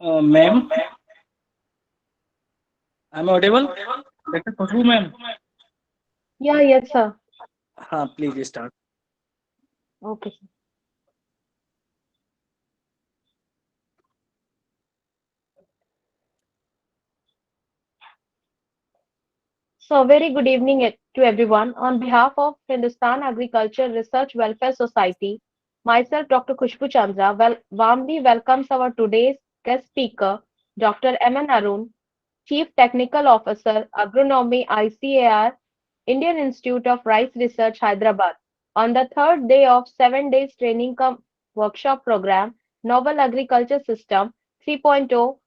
Ma'am, I'm audible. Dr. Khushbu, ma'am. Yeah, yes, sir. Please start. Okay. So, very good evening to everyone. On behalf of Hindustan Agricultural Research Welfare Society, myself, Dr. Khushbu Chandra, warmly welcomes our today's guest speaker, Dr. M.N. Arun, Chief Technical Officer, Agronomy ICAR, Indian Institute of Rice Research, Hyderabad. On the third day of 7 days training workshop program, Novel Agriculture System 3.0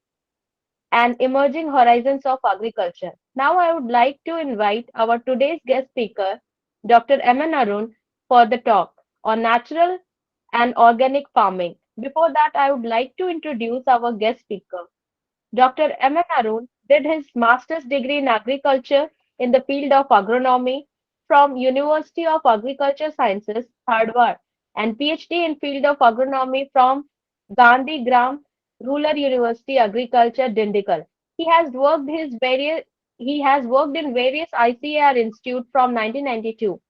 and Emerging Horizons of Agriculture. Now I would like to invite our today's guest speaker, Dr. M.N. Arun, for the talk on natural and organic farming. Before that, I would like to introduce our guest speaker. Dr. M.N. Arun did his master's degree in agriculture in the field of agronomy from University of Agriculture Sciences, Hardwar, and PhD in field of agronomy from Gandhi Gram Rural University Agriculture, Dindikal. He has worked his various he has worked in various ICAR institute from 1992.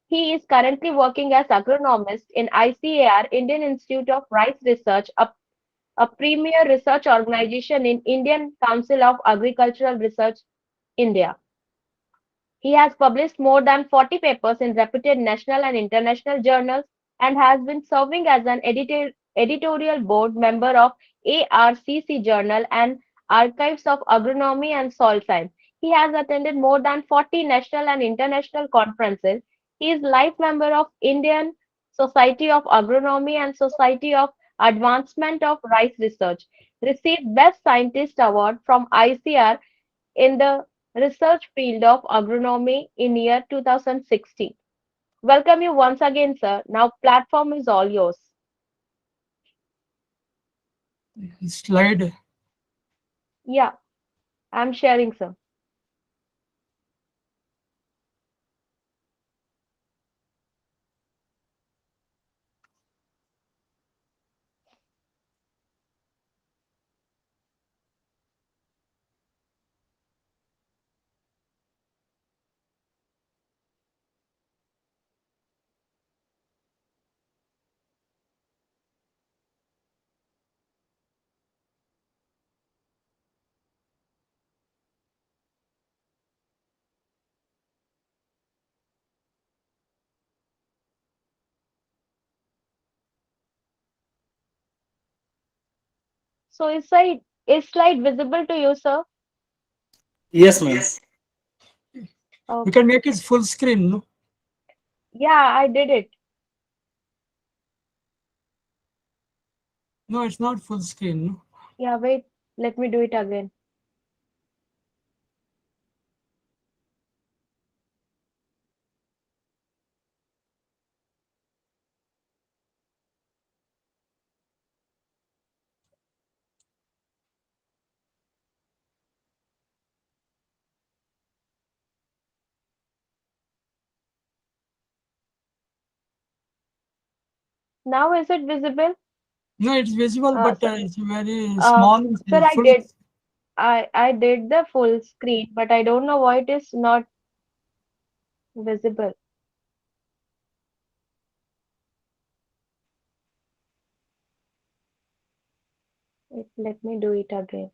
He is currently working as agronomist in ICAR, Indian Institute of Rice Research, a premier research organization in Indian Council of Agricultural Research, India. He has published more than 40 papers in reputed national and international journals and has been serving as an editorial board member of ARCC Journal and Archives of Agronomy and Soil Science. He has attended more than 40 national and international conferences. He is life member of Indian Society of Agronomy and Society of Advancement of Rice Research. Received Best Scientist Award from ICR in the research field of agronomy in year 2016. Welcome you once again, sir. Now platform is all yours. Slide. Yeah, I'm sharing, sir. So is slide visible to you, sir? Yes, ma'am. You Okay. can make it full screen. No, Yeah, I did it. no, it's not full screen. No. Yeah, wait. Let me do it again. Now is it visible? No, it's visible, Uh, but sir, it's very uh, small. sir, I Full. did. I did the full screen, but I don't know why it is not visible. Let me do it again.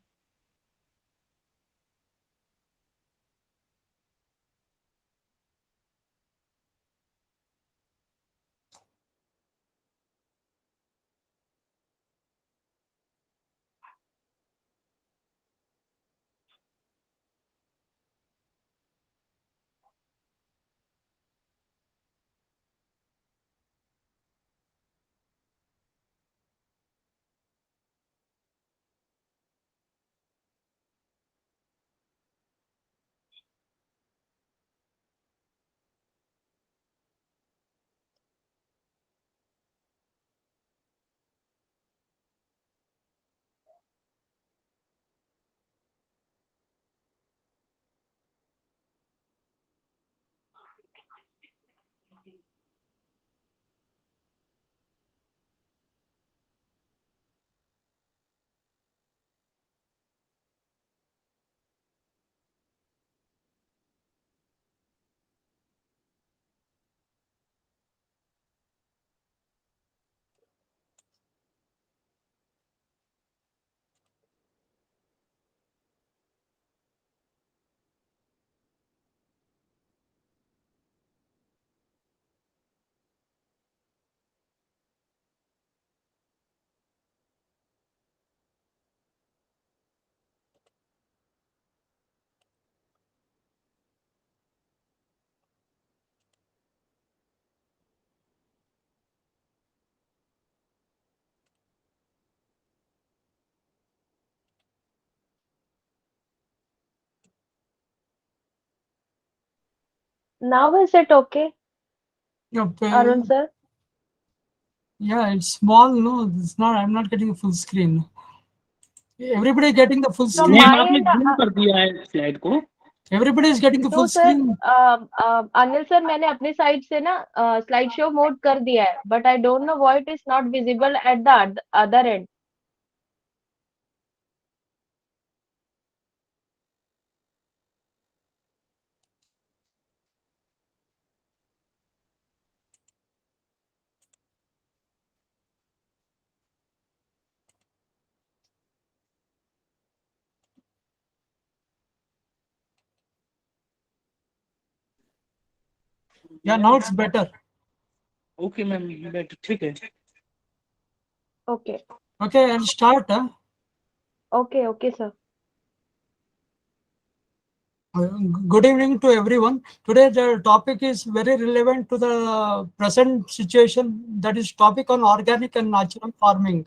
Now is it okay, Yep, Arun sir? yeah, it's small. No, it's not. I'm not getting a full screen. Everybody getting the full From screen. Ma'am my आपने end, zoom कर दिया है slide को. Everybody is getting the no full sir. screen. Anil sir मैंने अपनी side से ना slide show mode कर दिया है, but I don't know why it is not visible at the other and. Yeah, now it's better. Okay ma'am, better, ठीक है. Okay Okay, I'll start. Okay okay sir. Uh, Good evening to everyone. Today the topic is very relevant to the present situation. That is topic on organic and natural farming.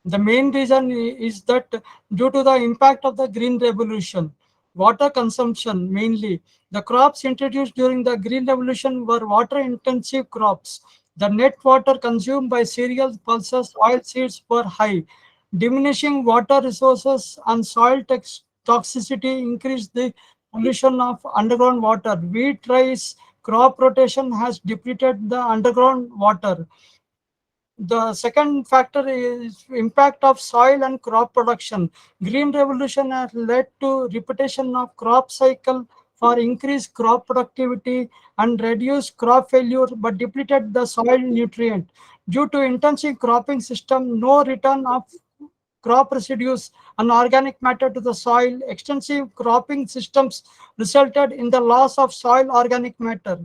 The main reason is that due to the impact of the green revolution, water consumption mainly, the crops introduced during the green revolution were water intensive crops. The net water consumed by cereals, pulses, oil seeds were high. Diminishing water resources and soil toxicity increased the pollution of underground water. Wheat, rice, crop rotation has depleted the underground water. The second factor is impact of soil and crop production. Green revolution has led to repetition of crop cycle for increased crop productivity and reduced crop failure, but depleted the soil nutrient. Due to intensive cropping system, no return of crop residues and organic matter to the soil. Extensive cropping systems resulted in the loss of soil organic matter.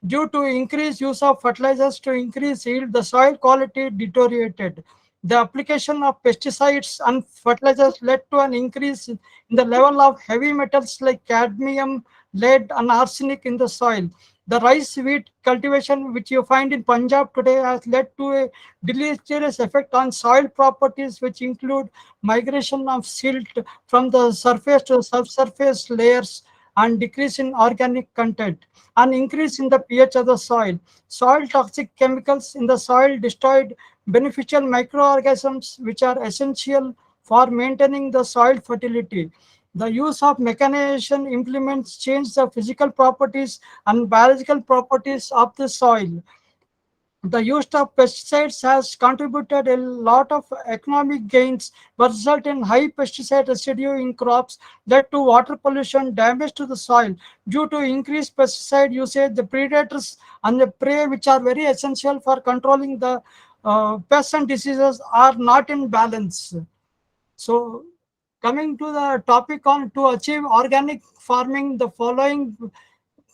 Due to increased use of fertilizers to increase yield, the soil quality deteriorated. The application of pesticides and fertilizers led to an increase in the level of heavy metals like cadmium, lead, and arsenic in the soil. The rice wheat cultivation, which you find in Punjab today, has led to a deleterious effect on soil properties, which include migration of silt from the surface to subsurface layers and decrease in organic content, an increase in the pH of the soil. Soil toxic chemicals in the soil destroyed beneficial microorganisms which are essential for maintaining the soil fertility. The use of mechanization implements change the physical properties and biological properties of the soil. The use of pesticides has contributed a lot of economic gains, but result in high pesticide residue in crops, led to water pollution, damage to the soil. Due to increased pesticide usage, the predators and the prey, which are very essential for controlling the pests and diseases, are not in balance. So, coming to the topic on to achieve organic farming, the following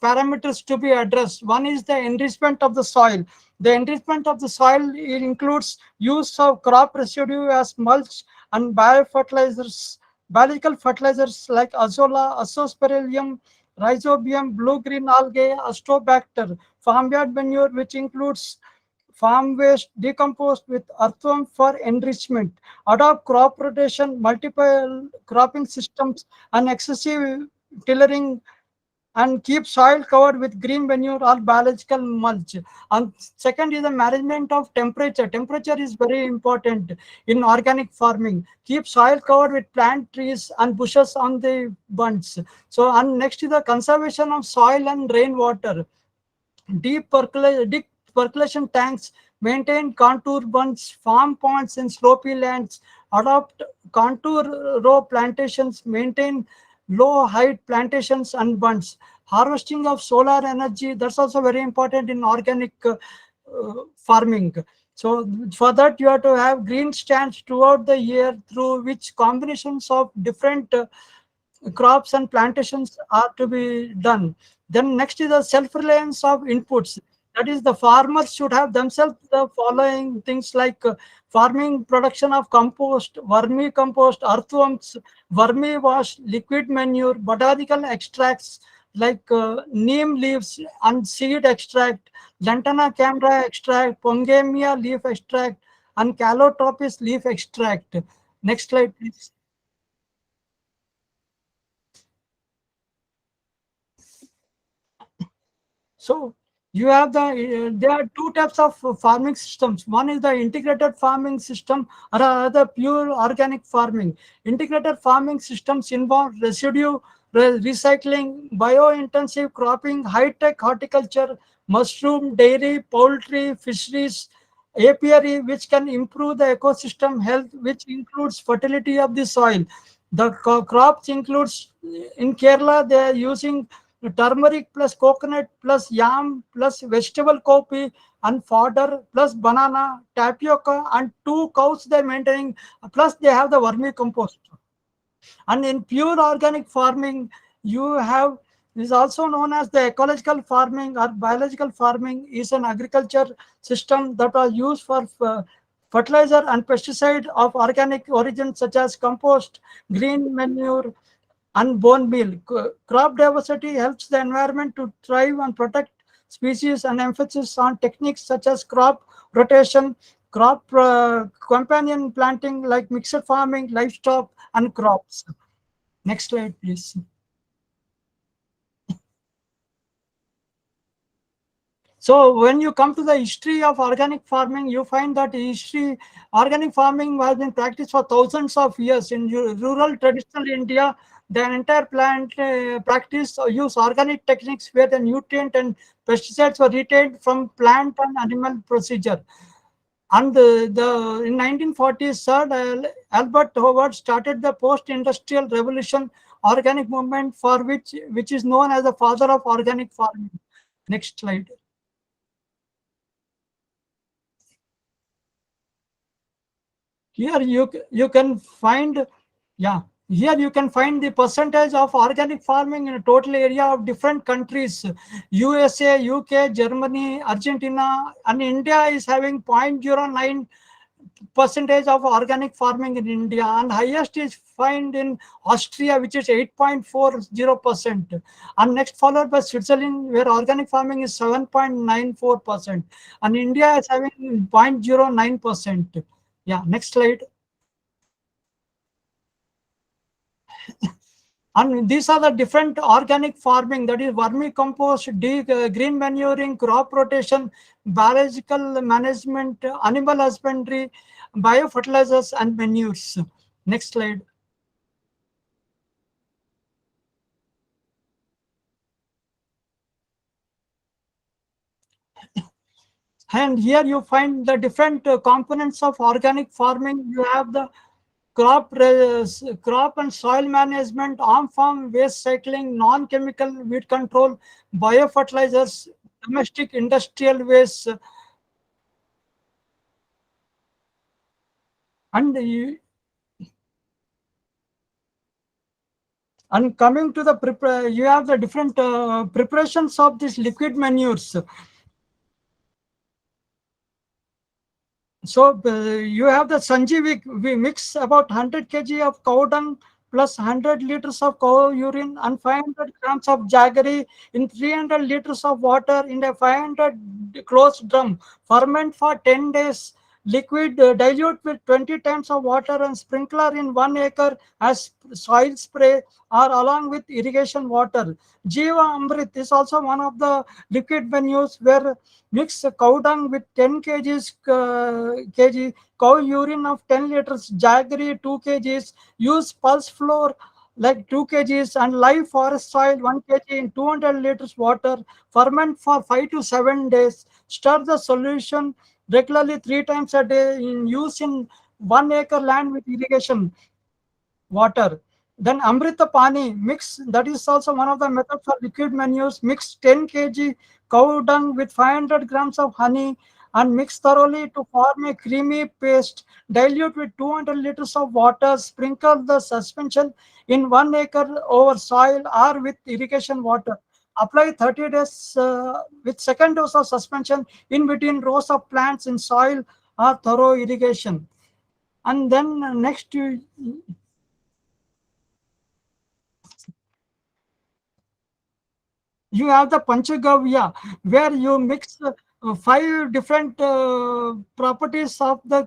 parameters to be addressed. One is the enrichment of the soil. The enrichment of the soil includes use of crop residue as mulch and biofertilizers, biological fertilizers like azolla, azospirillum, rhizobium, blue-green algae, astrobacter, farmyard manure, which includes farm waste decomposed with earthworm for enrichment, adopt crop rotation, multiple cropping systems, and excessive tillering, and keep soil covered with green manure or biological mulch. And second is the management of temperature. Temperature is very important in organic farming. Keep soil covered with plant trees and bushes on the bunds. So, and next is the conservation of soil and rainwater. Deep percolation tanks, maintain contour bunds, farm ponds in slopy lands, adopt contour row plantations, maintain low height plantations and bunds. Harvesting of solar energy, that's also very important in organic farming. So for that you have to have green stands throughout the year, through which combinations of different crops and plantations are to be done. Then next is the self-reliance of inputs. That is, the farmers should have themselves the following things like farming production of compost, vermicompost, earthworms, vermi wash, liquid manure, botanical extracts like neem leaves and seed extract, lantana camera extract, pongamia leaf extract, and calotropis leaf extract. Next slide, please. So you have there are two types of farming systems. One is the integrated farming system, or the pure organic farming. Integrated farming systems involve residue recycling, bio-intensive cropping, high-tech horticulture, mushroom, dairy, poultry, fisheries, apiary, which can improve the ecosystem health, which includes fertility of the soil. The crops includes in Kerala they are using turmeric plus coconut plus yam plus vegetable coffee and fodder plus banana, tapioca, and two cows they're maintaining. Plus they have the vermicompost. And in pure organic farming, you have is also known as the ecological farming or biological farming is an agriculture system that are used for fertilizer and pesticide of organic origin such as compost, green manure, and bone meal. Crop diversity helps the environment to thrive and protect species, and emphasis on techniques such as crop rotation, crop companion planting like mixed farming, livestock, and crops. Next slide, please. So when you come to the history of organic farming, you find that history organic farming has been practiced for thousands of years in rural traditional India. The entire plant practice use organic techniques where the nutrient and pesticides were retained from plant and animal procedure. And in 1940s, Sir Albert Howard started the post-industrial revolution organic movement, for which is known as the father of organic farming. Next slide. Here you can find, yeah, here you can find the percentage of organic farming in a total area of different countries. USA, UK, Germany, Argentina, and India is having 0.09 percentage of organic farming in India, and highest is found in Austria, which is 8.40%, and next followed by Switzerland, where organic farming is 7.94%, and India is having 0.09%. Yeah, next slide. And these are the different organic farming, that is vermicompost, green manuring, crop rotation, biological management, animal husbandry, biofertilizers, and manures. Next slide. And here you find the different components of organic farming. You have the crop and soil management, on-farm waste cycling, non-chemical weed control, biofertilizers, domestic industrial waste, and coming to the you have the different preparations of these liquid manures. So you have the Sanji, we mix about 100 kg of cow dung plus 100 liters of cow urine and 500 grams of jaggery in 300 liters of water in a 500 closed drum. Ferment for 10 days. Liquid dilute with 20 times of water and sprinkler in 1 acre as soil spray or along with irrigation water. Jiva Amrit is also one of the liquid venues where mix cow dung with 10 kg, cow urine of 10 liters, jaggery 2 kgs, use pulse floor like 2 kgs and live forest soil 1 kg in 200 liters water, ferment for 5 to 7 days, stir the solution regularly 3 times a day in use in 1 acre land with irrigation water. Then Amrita Pani mix, that is also one of the methods for liquid manures. Mix 10 kg cow dung with 500 grams of honey and mix thoroughly to form a creamy paste. Dilute with 200 liters of water. Sprinkle the suspension in 1 acre over soil or with irrigation water. Apply 30 days with second dose of suspension in between rows of plants in soil or thorough irrigation. And then next you have the Panchagavya, where you mix 5 different properties of the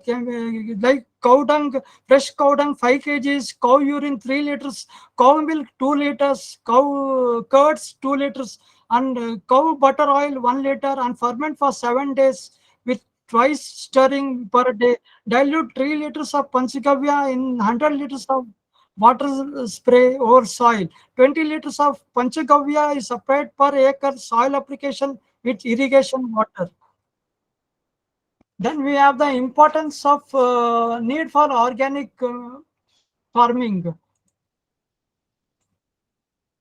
like cow dung, fresh cow dung 5 kgs, cow urine 3 liters, cow milk 2 liters, cow curds 2 liters, and cow butter oil 1 liter and ferment for 7 days with twice stirring per day. Dilute 3 liters of panchagavya in 100 liters of water spray over soil. 20 liters of panchagavya is applied per acre soil application with irrigation water. Then we have the importance of need for organic farming.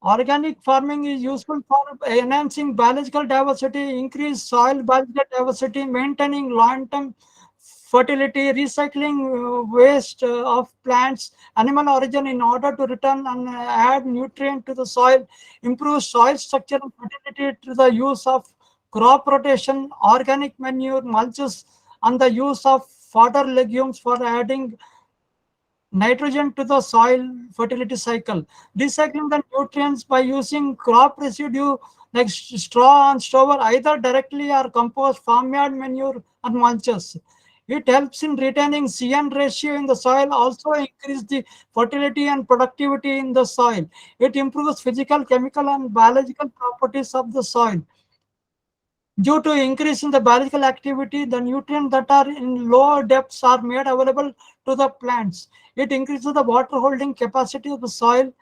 Organic farming is useful for enhancing biological diversity, increase soil biological diversity, maintaining long-term fertility, recycling waste of plants, animal origin in order to return and add nutrient to the soil, improve soil structure and fertility through the use of crop rotation, organic manure, mulches, and the use of fodder legumes for adding nitrogen to the soil fertility cycle. Recycling the nutrients by using crop residue like straw and stover either directly or compost, farmyard manure and mulches. It helps in retaining CN ratio in the soil, also increase the fertility and productivity in the soil. It improves physical, chemical and biological properties of the soil. Due to increase in the biological activity, the nutrients that are in lower depths are made available to the plants. It increases the water holding capacity of the soil.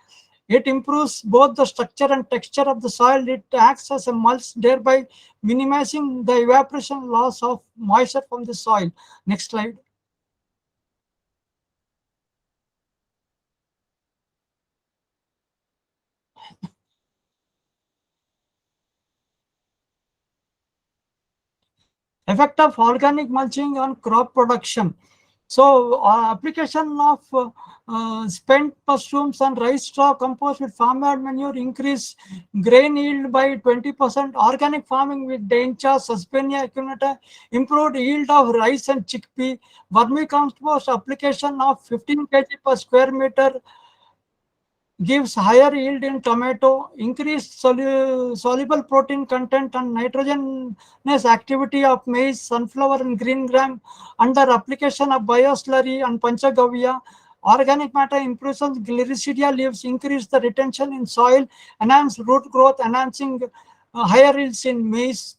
It improves both the structure and texture of the soil. It acts as a mulch, thereby minimizing the evaporation loss of moisture from the soil. Next slide. Effect of organic mulching on crop production. So, application of spent mushrooms and rice straw compost with farmyard manure increase grain yield by 20%. Organic farming with dencha, suspenia acuminata improved yield of rice and chickpea. Vermicompost application of 15 kg per square meter gives higher yield in tomato, increased soluble protein content and nitrogenous activity of maize, sunflower and green gram under application of bioslurry and panchagavya. Organic matter improves glycidia leaves, increase the retention in soil, enhance root growth, enhancing higher yields in maize.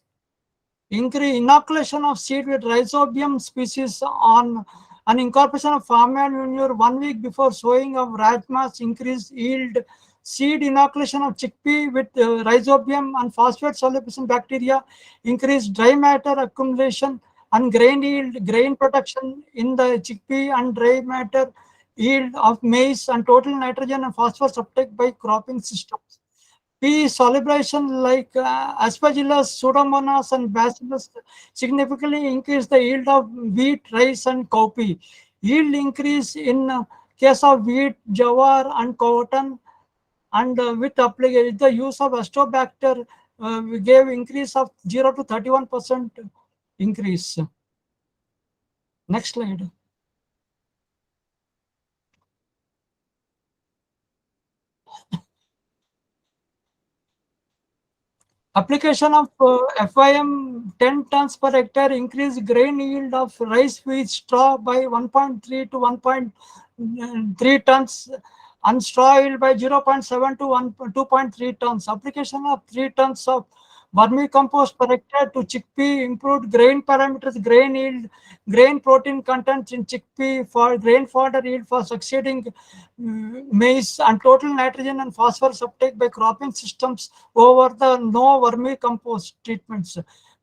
Increase inoculation of seed with rhizobium species on an incorporation of farmyard manure 1 week before sowing of rajmas increased yield. Seed inoculation of chickpea with rhizobium and phosphate soluble bacteria increased dry matter accumulation and grain yield, grain production in the chickpea and dry matter yield of maize and total nitrogen and phosphorus uptake by cropping systems. P solubilization like aspergillus, pseudomonas, and bacillus significantly increase the yield of wheat, rice, and cowpea. Yield increase in case of wheat, jawar, and cotton, and with the use of astrobacter, we gave increase of 0 to 31% increase. Next slide. Application of FIM 10 tons per hectare increase grain yield of rice wheat straw by 1.3 to 1.3 tons and straw yield by 0.7 to 2.3 tons. Application of 3 tons of vermicompost per hectare to chickpea improved grain parameters, grain yield, grain protein content in chickpea for grain fodder yield for succeeding maize and total nitrogen and phosphorus uptake by cropping systems over the no vermicompost treatments.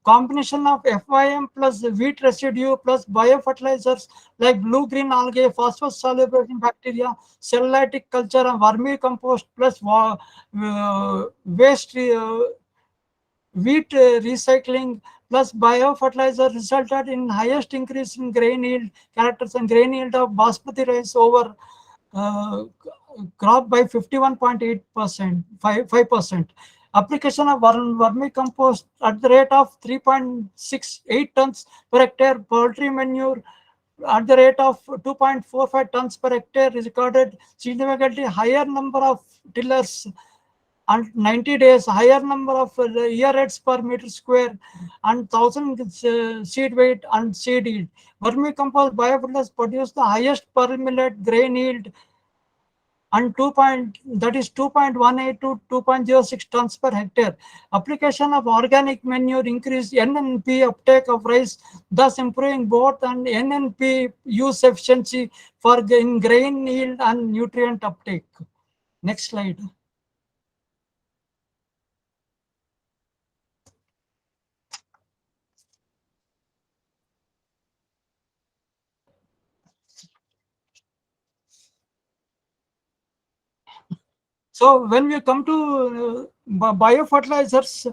Combination of FIM plus wheat residue plus biofertilizers like blue-green algae, phosphorus soluble bacteria, cellulite culture, and vermicompost plus waste wheat recycling plus biofertilizer resulted in highest increase in grain yield characters and grain yield of basmati rice over uh, crop by 51.8%, 5%. Application of vermicompost at the rate of 3.68 tons per hectare, poultry manure at the rate of 2.45 tons per hectare is recorded significantly higher number of tillers and 90 days, higher number of year heads per meter square and 1000 seed weight and seed yield. Vermicompost biofertilizers produce the highest per millet grain yield and that is 2.18 to 2.06 tons per hectare. Application of organic manure increased NNP uptake of rice, thus improving both and NNP use efficiency for in grain yield and nutrient uptake. Next slide. So when we come to biofertilizers,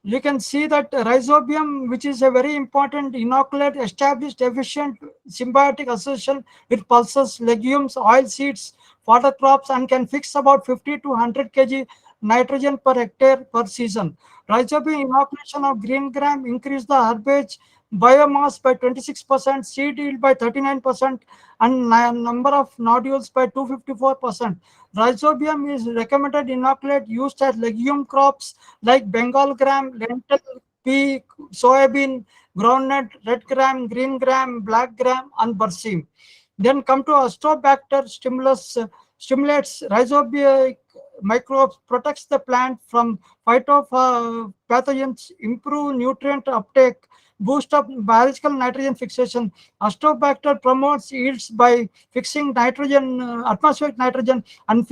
you can see that rhizobium, which is a very important inoculate, established efficient symbiotic association with pulses, legumes, oil seeds, fodder crops, and can fix about 50 to 100 kg nitrogen per hectare per season. Rhizobium inoculation of green gram increase the herbage biomass by 26%, seed yield by 39%, and number of nodules by 254%. Rhizobium is recommended inoculate used as legume crops like Bengal gram, lentil, pea, soybean, groundnut, red gram, green gram, black gram, and berseem. Then come to Astrobacter stimulates rhizobium microbes, protects the plant from phytopathogens, improve nutrient uptake, boost up biological nitrogen fixation. Astrobacter promotes yields by fixing nitrogen, atmospheric nitrogen, and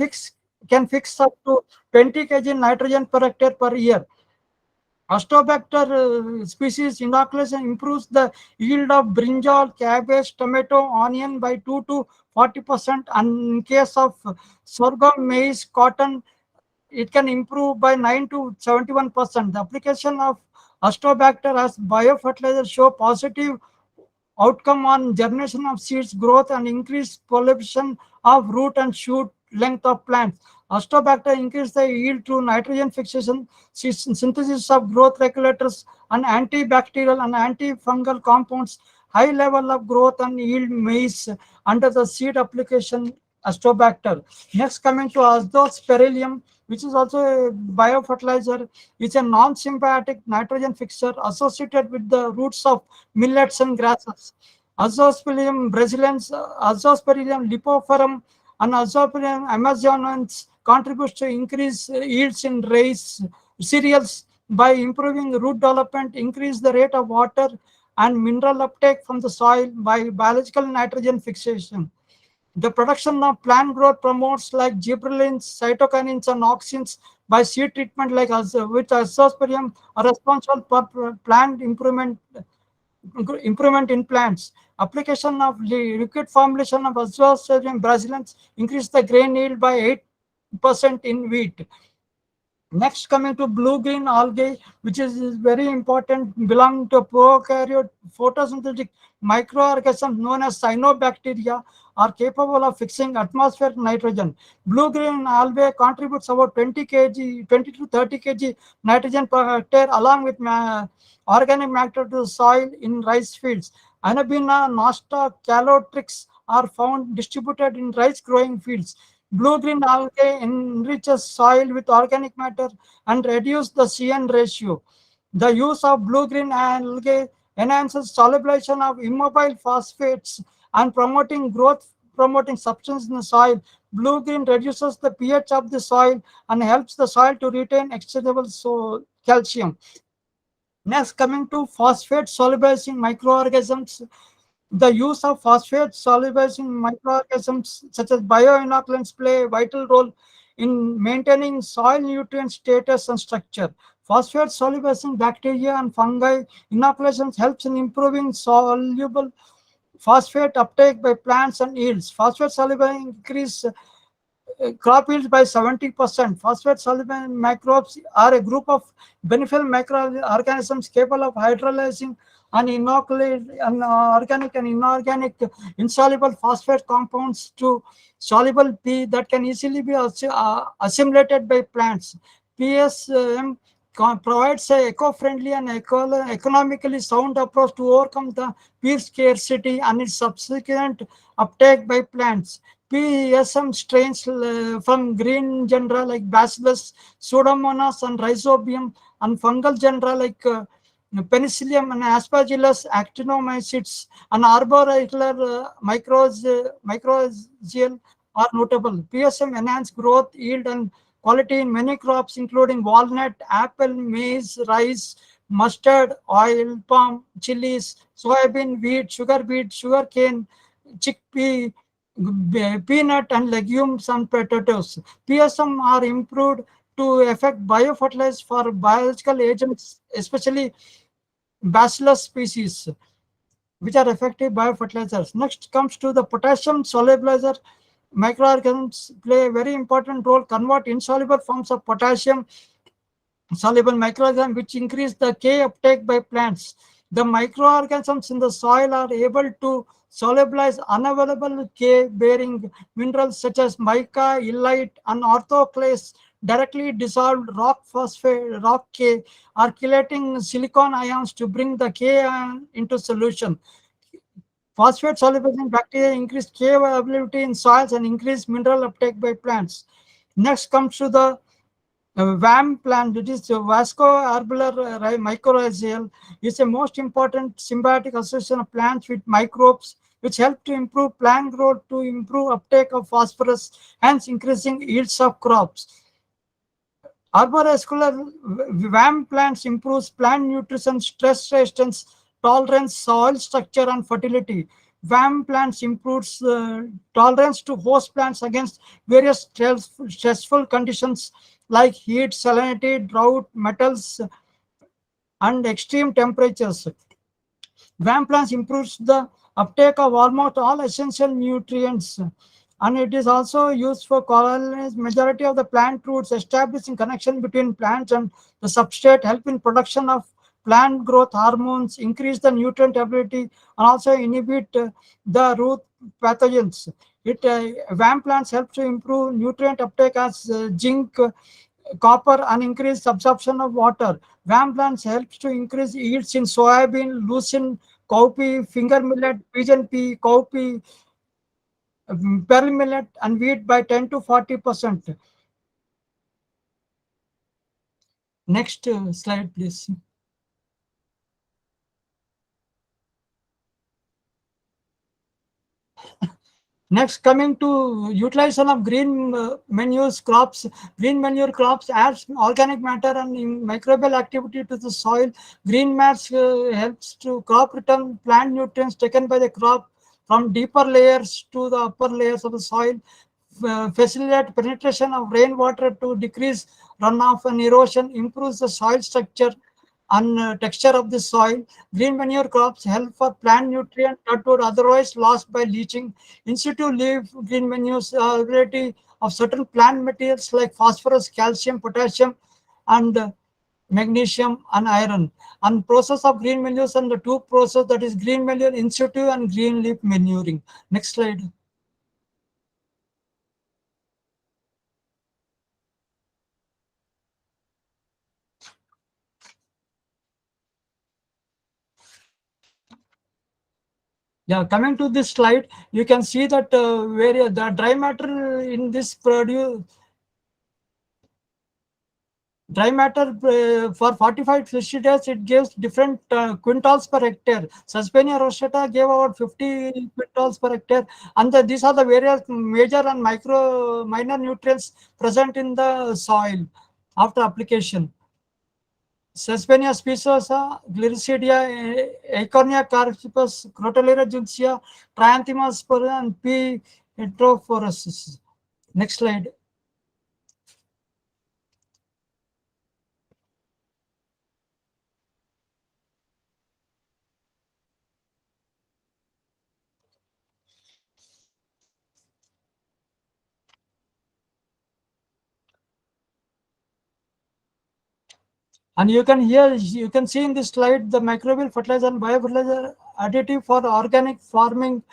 can fix up to 20 kg nitrogen per hectare per year. Astrobacter species inoculation improves the yield of brinjal, cabbage, tomato, onion by 2 to 40%, and in case of sorghum, maize, cotton, it can improve by 9 to 71%. The application of Astrobacter as biofertilizer show positive outcome on germination of seeds, growth, and increased proliferation of root and shoot length of plants. Astrobacter increase the yield through nitrogen fixation, synthesis of growth regulators, and antibacterial and antifungal compounds. High level of growth and yield maize under the seed application Astrobacter. Next, coming to Azospirillum, which is also a biofertilizer, is a non-symbiotic nitrogen fixer associated with the roots of millets and grasses. Azospirillum brasiliensis, Azospirillum lipoferum, and Azospirillum amazonensis contributes to increase yields in rice cereals by improving root development, increase the rate of water and mineral uptake from the soil by biological nitrogen fixation. The production of plant growth promotes like gibberellins, cytokinins, and auxins by seed treatment like with azosporium are responsible for plant improvement in plants. Application of liquid formulation of Azosporium brasiliensis increase the grain yield by 8% in wheat. Next, coming to blue-green algae, which is very important, belong to prokaryote photosynthetic microorganisms known as cyanobacteria, are capable of fixing atmospheric nitrogen. Blue-green algae contributes about 20 to 30 kg nitrogen per hectare, along with organic matter to the soil in rice fields. Anabina, Nosta, Calotrix are found distributed in rice growing fields. Blue-green algae enriches soil with organic matter and reduces the CN ratio. The use of blue-green algae enhances solubilization of immobile phosphates and promoting substance in the soil. Blue-green reduces the pH of the soil and helps the soil to retain exchangeable calcium. Next, coming to phosphate solubilizing microorganisms, the use of phosphate solubilizing microorganisms such as bioinoculants play a vital role in maintaining soil nutrient status and structure. Phosphate solubilizing bacteria and fungi inoculations helps in improving soluble phosphate uptake by plants and yields. Phosphate solubilizing increase crop yields by 70%. Phosphate soluble microbes are a group of beneficial microorganisms capable of hydrolyzing and inoculate organic and inorganic insoluble phosphate compounds to soluble P that can easily be assimilated by plants. PSM provides a eco-friendly and economically sound approach to overcome the P scarcity and its subsequent uptake by plants. PSM strains from green genera like Bacillus, Pseudomonas, and Rhizobium, and fungal genera like Penicillium and Aspergillus, actinomycetes, and arboreal mycorrhizal are notable. PSM enhance growth, yield, and quality in many crops, including walnut, apple, maize, rice, mustard, oil, palm, chilies, soybean, wheat, sugar beet, sugar cane, chickpea, peanut, and legumes and potatoes. PSM are improved to affect biofertilizers for biological agents, especially bacillus species, which are effective biofertilizers. Next comes to the potassium solubilizer. Microorganisms play a very important role, convert insoluble forms of potassium soluble microorganisms which increase the K uptake by plants. The microorganisms in the soil are able to solubilize unavailable K bearing minerals such as mica, illite, and orthoclase, directly dissolved rock phosphate, rock K, are chelating silicon ions to bring the K ion into solution. Phosphate solubilizing bacteria increase K availability in soils and increase mineral uptake by plants. Next comes to the WAM plant, it is vascular mycorrhizal, is a most important symbiotic association of plants with microbes, which help to improve plant growth, to improve uptake of phosphorus, hence increasing yields of crops. Arborescular WAM plants improves plant nutrition, stress resistance, tolerance, soil structure, and fertility. WAM plants improves tolerance to host plants against various stressful conditions like heat, salinity, drought, metals, and extreme temperatures. WAM plants improves the uptake of almost all essential nutrients, and it is also used for colonize majority of the plant roots, establishing connection between plants and the substrate, help in production of plant growth hormones, increase the nutrient ability, and also inhibit the root pathogens. WAM plants help to improve nutrient uptake as zinc, copper, and increase absorption of water. WAM plants helps to increase yields in soybean, lucerne, cowpea, finger millet, pigeon pea, cowpea, pearl millet, and wheat by 10 to 40%. Next slide, please. Next, coming to utilization of green manures crops. Green manure crops adds organic matter and microbial activity to the soil. Green mats helps to crop return plant nutrients taken by the crop from deeper layers to the upper layers of the soil. Facilitate penetration of rainwater to decrease runoff and erosion, improves the soil structure and texture of the soil. Green manure crops help for plant nutrient that would otherwise lost by leaching. In situ leaf green manures ability of certain plant materials like phosphorus, calcium, potassium, and magnesium and iron. And process of green manures and the two process, that is green manure in situ and green leaf manuring. Next slide. Yeah, coming to this slide, you can see that where the dry matter in this produce, dry matter for 45 60 days, it gives different quintals per hectare. Suspenia rosetta gave about 50 quintals per hectare, and these are the various major and minor nutrients present in the soil after application. Suspenia spicosa, Glycidia, Acornia carpus, Crotolera juncea, Trianthema spora, and P. heterophoros. Next slide. And you can see in this slide the microbial fertilizer and biofertilizer additive for organic farming,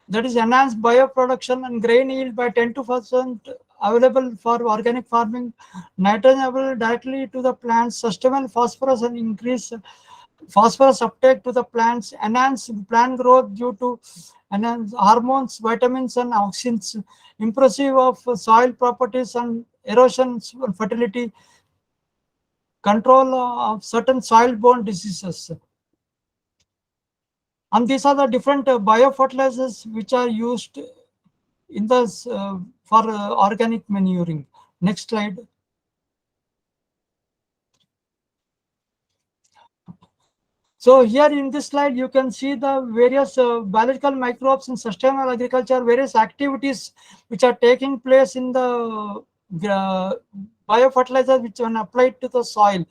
that is enhanced bioproduction and grain yield by 10 to percent available for organic farming, nitrogen available directly to the plants, sustainable phosphorus and increase phosphorus uptake to the plants, enhance plant growth due to enhance hormones, vitamins, and auxins, impressive of soil properties and erosion and fertility, control of certain soil-borne diseases. And these are the different biofertilizers which are used in the for organic manuring. Next slide. So here in this slide, you can see the various biological microbes in sustainable agriculture, various activities which are taking place in the uh, biofertilizer which when applied to the soil,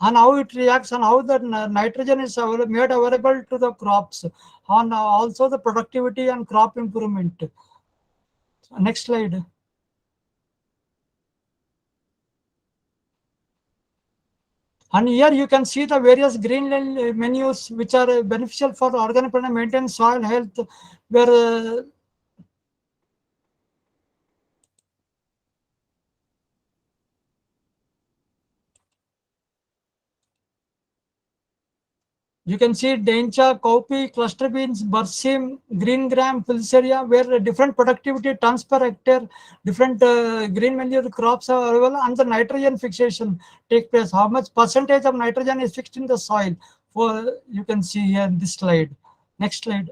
and how it reacts, and how the nitrogen is made available to the crops, and also the productivity and crop improvement. Next slide. And here you can see the various green menus which are beneficial for organic and maintain soil health, where you can see Dencha, Cowpea, cluster beans, Bersim, green gram, Pulsaria, where different productivity tons per hectare, different green manure crops are available, and the nitrogen fixation take place. How much percentage of nitrogen is fixed in the soil? For you can see here in this slide. Next slide.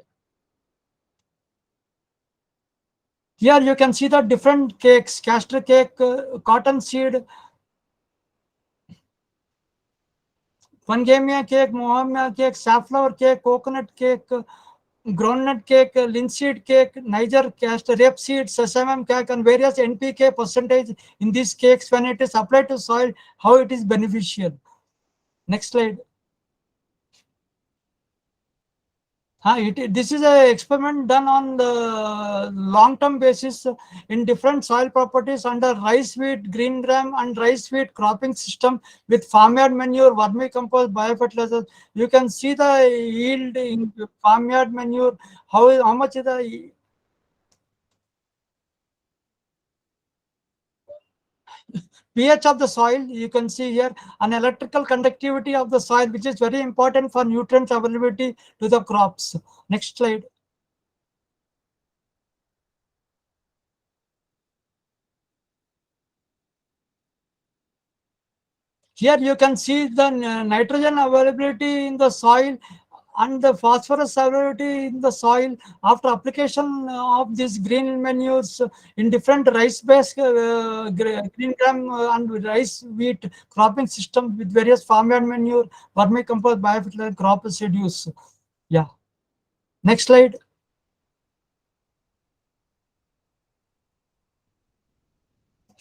Here you can see the different cakes: castor cake, cotton seed, Pangamia cake, Mohammed cake, safflower cake, coconut cake, groundnut cake, linseed cake, Niger castor, rapeseed, sesame cake, and various NPK percentage in these cakes when it is applied to soil, how it is beneficial. Next slide. This is a experiment done on the long-term basis in different soil properties under rice wheat, green gram, and rice wheat cropping system with farmyard manure, vermicompost, biofertilizers. You can see the yield in farmyard manure, how much is the pH of the soil. You can see here an electrical conductivity of the soil, which is very important for nutrient availability to the crops. Next slide. Here you can see the nitrogen availability in the soil and the phosphorus availability in the soil after application of these green manures in different rice-based green gram and rice wheat cropping system with various farmyard manure, vermicompost, biofertilizer, crop residues. Yeah. Next slide.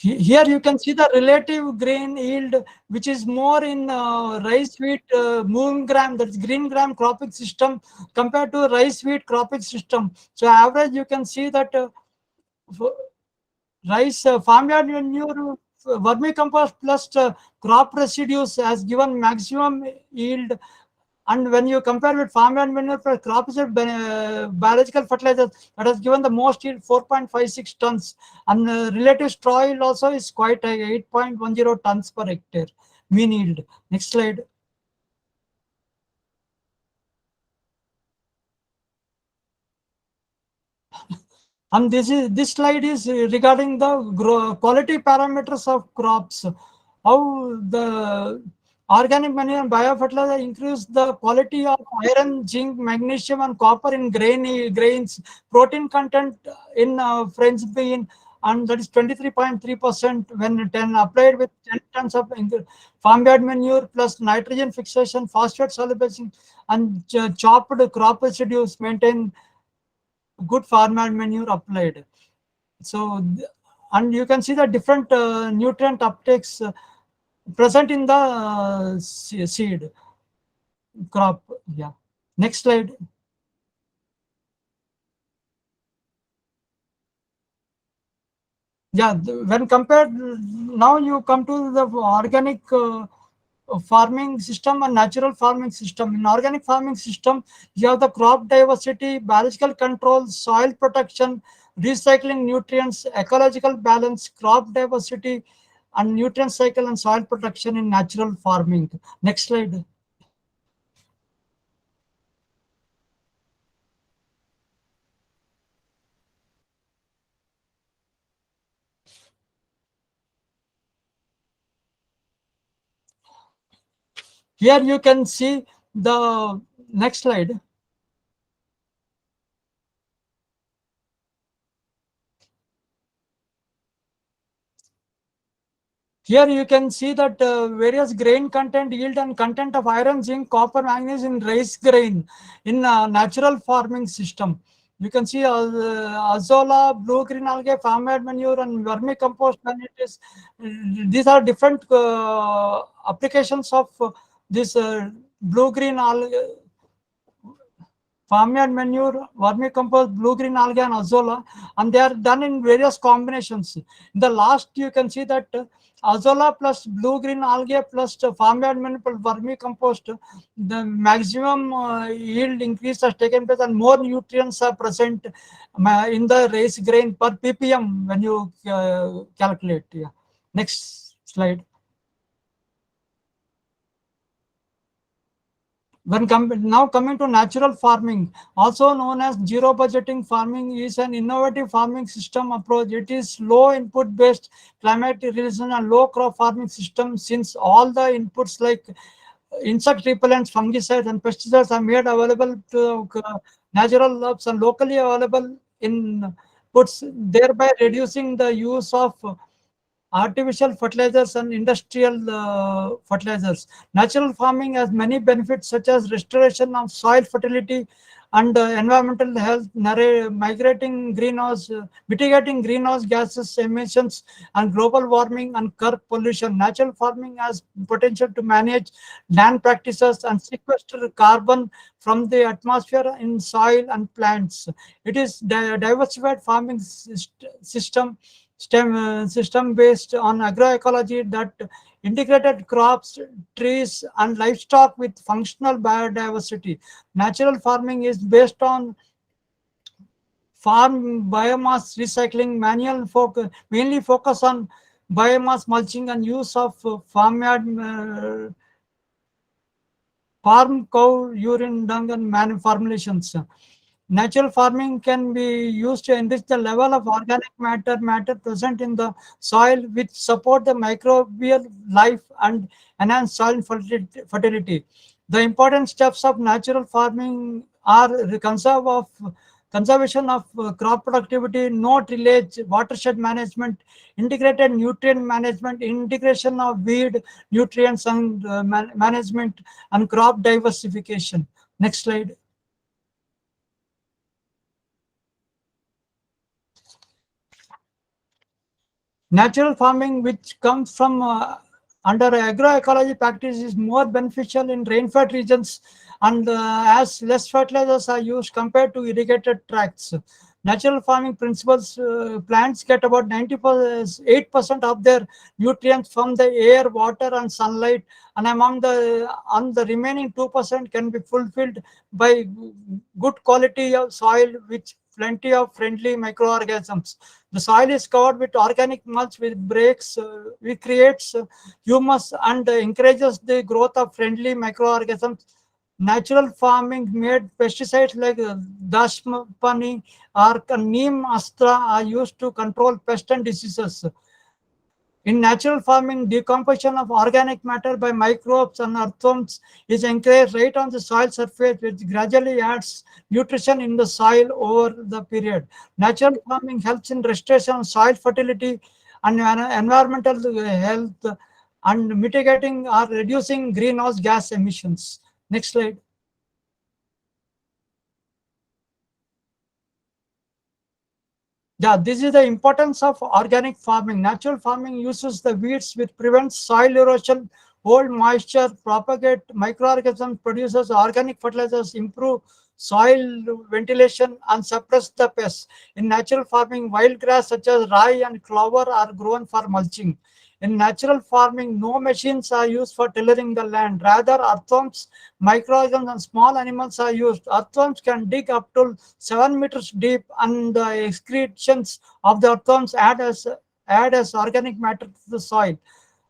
Here you can see the relative grain yield, which is more in rice wheat moving gram, that's green gram cropping system compared to rice wheat cropping system. So average, you can see that for rice farmyard manure, vermicompost plus crop residues has given maximum yield. And when you compare with farmyard manure for crop reserve biological fertilizers, that has given the most yield 4.56 tons. And relative straw yield also is quite high, 8.10 tons per hectare mean yield. Next slide. And this slide is regarding the quality parameters of crops. How the organic manure and biofertilizer increase the quality of iron, zinc, magnesium, and copper in grains, protein content in French bean, and that is 23.3% when 10 applied with 10 tons of farmyard manure plus nitrogen fixation, phosphate solubilization, and chopped crop residues maintain good farmer manure applied. So, and you can see the different nutrient uptakes present in the seed crop. Yeah. Next slide. Yeah. When compared, now you come to the organic farming system and natural farming system. In organic farming system, you have the crop diversity, biological control, soil protection, recycling nutrients, ecological balance, crop diversity, and nutrient cycle and soil protection in natural farming. Next slide. Here you can see the next slide. Here you can see that various grain content, yield and content of iron, zinc, copper, manganese in rice grain in natural farming system. You can see azolla, blue-green algae, farmyard manure, and vermicompost. And it is these are different applications of this blue-green algae, farmyard manure, vermicompost, blue-green algae, and azolla, and they are done in various combinations. In the last, you can see that azolla plus blue-green algae plus farmyard manure plus vermicompost, the maximum yield increase has taken place, and more nutrients are present in the rice grain per ppm when you calculate. Yeah. Next slide. Now coming to natural farming, also known as zero budgeting farming, is an innovative farming system approach. It is low input based climate resistant and low crop farming system, since all the inputs like insect repellents, fungicides, and pesticides are made available to natural herbs and locally available in puts, thereby reducing the use of artificial fertilizers and industrial fertilizers. Natural farming has many benefits such as restoration of soil fertility and environmental health, mitigating greenhouse gases emissions and global warming and curb pollution. Natural farming has potential to manage land practices and sequester carbon from the atmosphere in soil and plants. It is diversified farming system based on agroecology that integrated crops, trees, and livestock with functional biodiversity. Natural farming is based on farm biomass recycling, mainly focus on biomass mulching and use of farm cow urine, dung, and formulations. Natural farming can be used to enrich the level of organic matter present in the soil, which support the microbial life and enhance soil fertility. The important steps of natural farming are the conservation of crop productivity, no tillage, watershed management, integrated nutrient management, integration of weed nutrients and management, and crop diversification. Next slide. Natural farming, which comes from under agroecology practice, is more beneficial in rainfed regions and as less fertilizers are used compared to irrigated tracts. Natural farming principles, plants get about 98% of their nutrients from the air, water, and sunlight, and the remaining 2% can be fulfilled by good quality of soil with plenty of friendly microorganisms. The soil is covered with organic mulch, which creates humus and encourages the growth of friendly microorganisms. Natural farming made pesticides like dashpani or neem astra are used to control pests and diseases. In natural farming, decomposition of organic matter by microbes and earthworms is encouraged right on the soil surface, which gradually adds nutrition in the soil over the period. Natural farming helps in restoration of soil fertility and environmental health and mitigating or reducing greenhouse gas emissions. Next slide. Yeah, this is the importance of organic farming. Natural farming uses the weeds which prevents soil erosion, hold moisture, propagate microorganisms, produces organic fertilizers, improve soil ventilation, and suppress the pests. In natural farming, wild grass such as rye and clover are grown for mulching. In natural farming, no machines are used for tillering the land. Rather, earthworms, microorganisms, and small animals are used. Earthworms can dig up to 7 meters deep, and the excretions of the earthworms add as organic matter to the soil.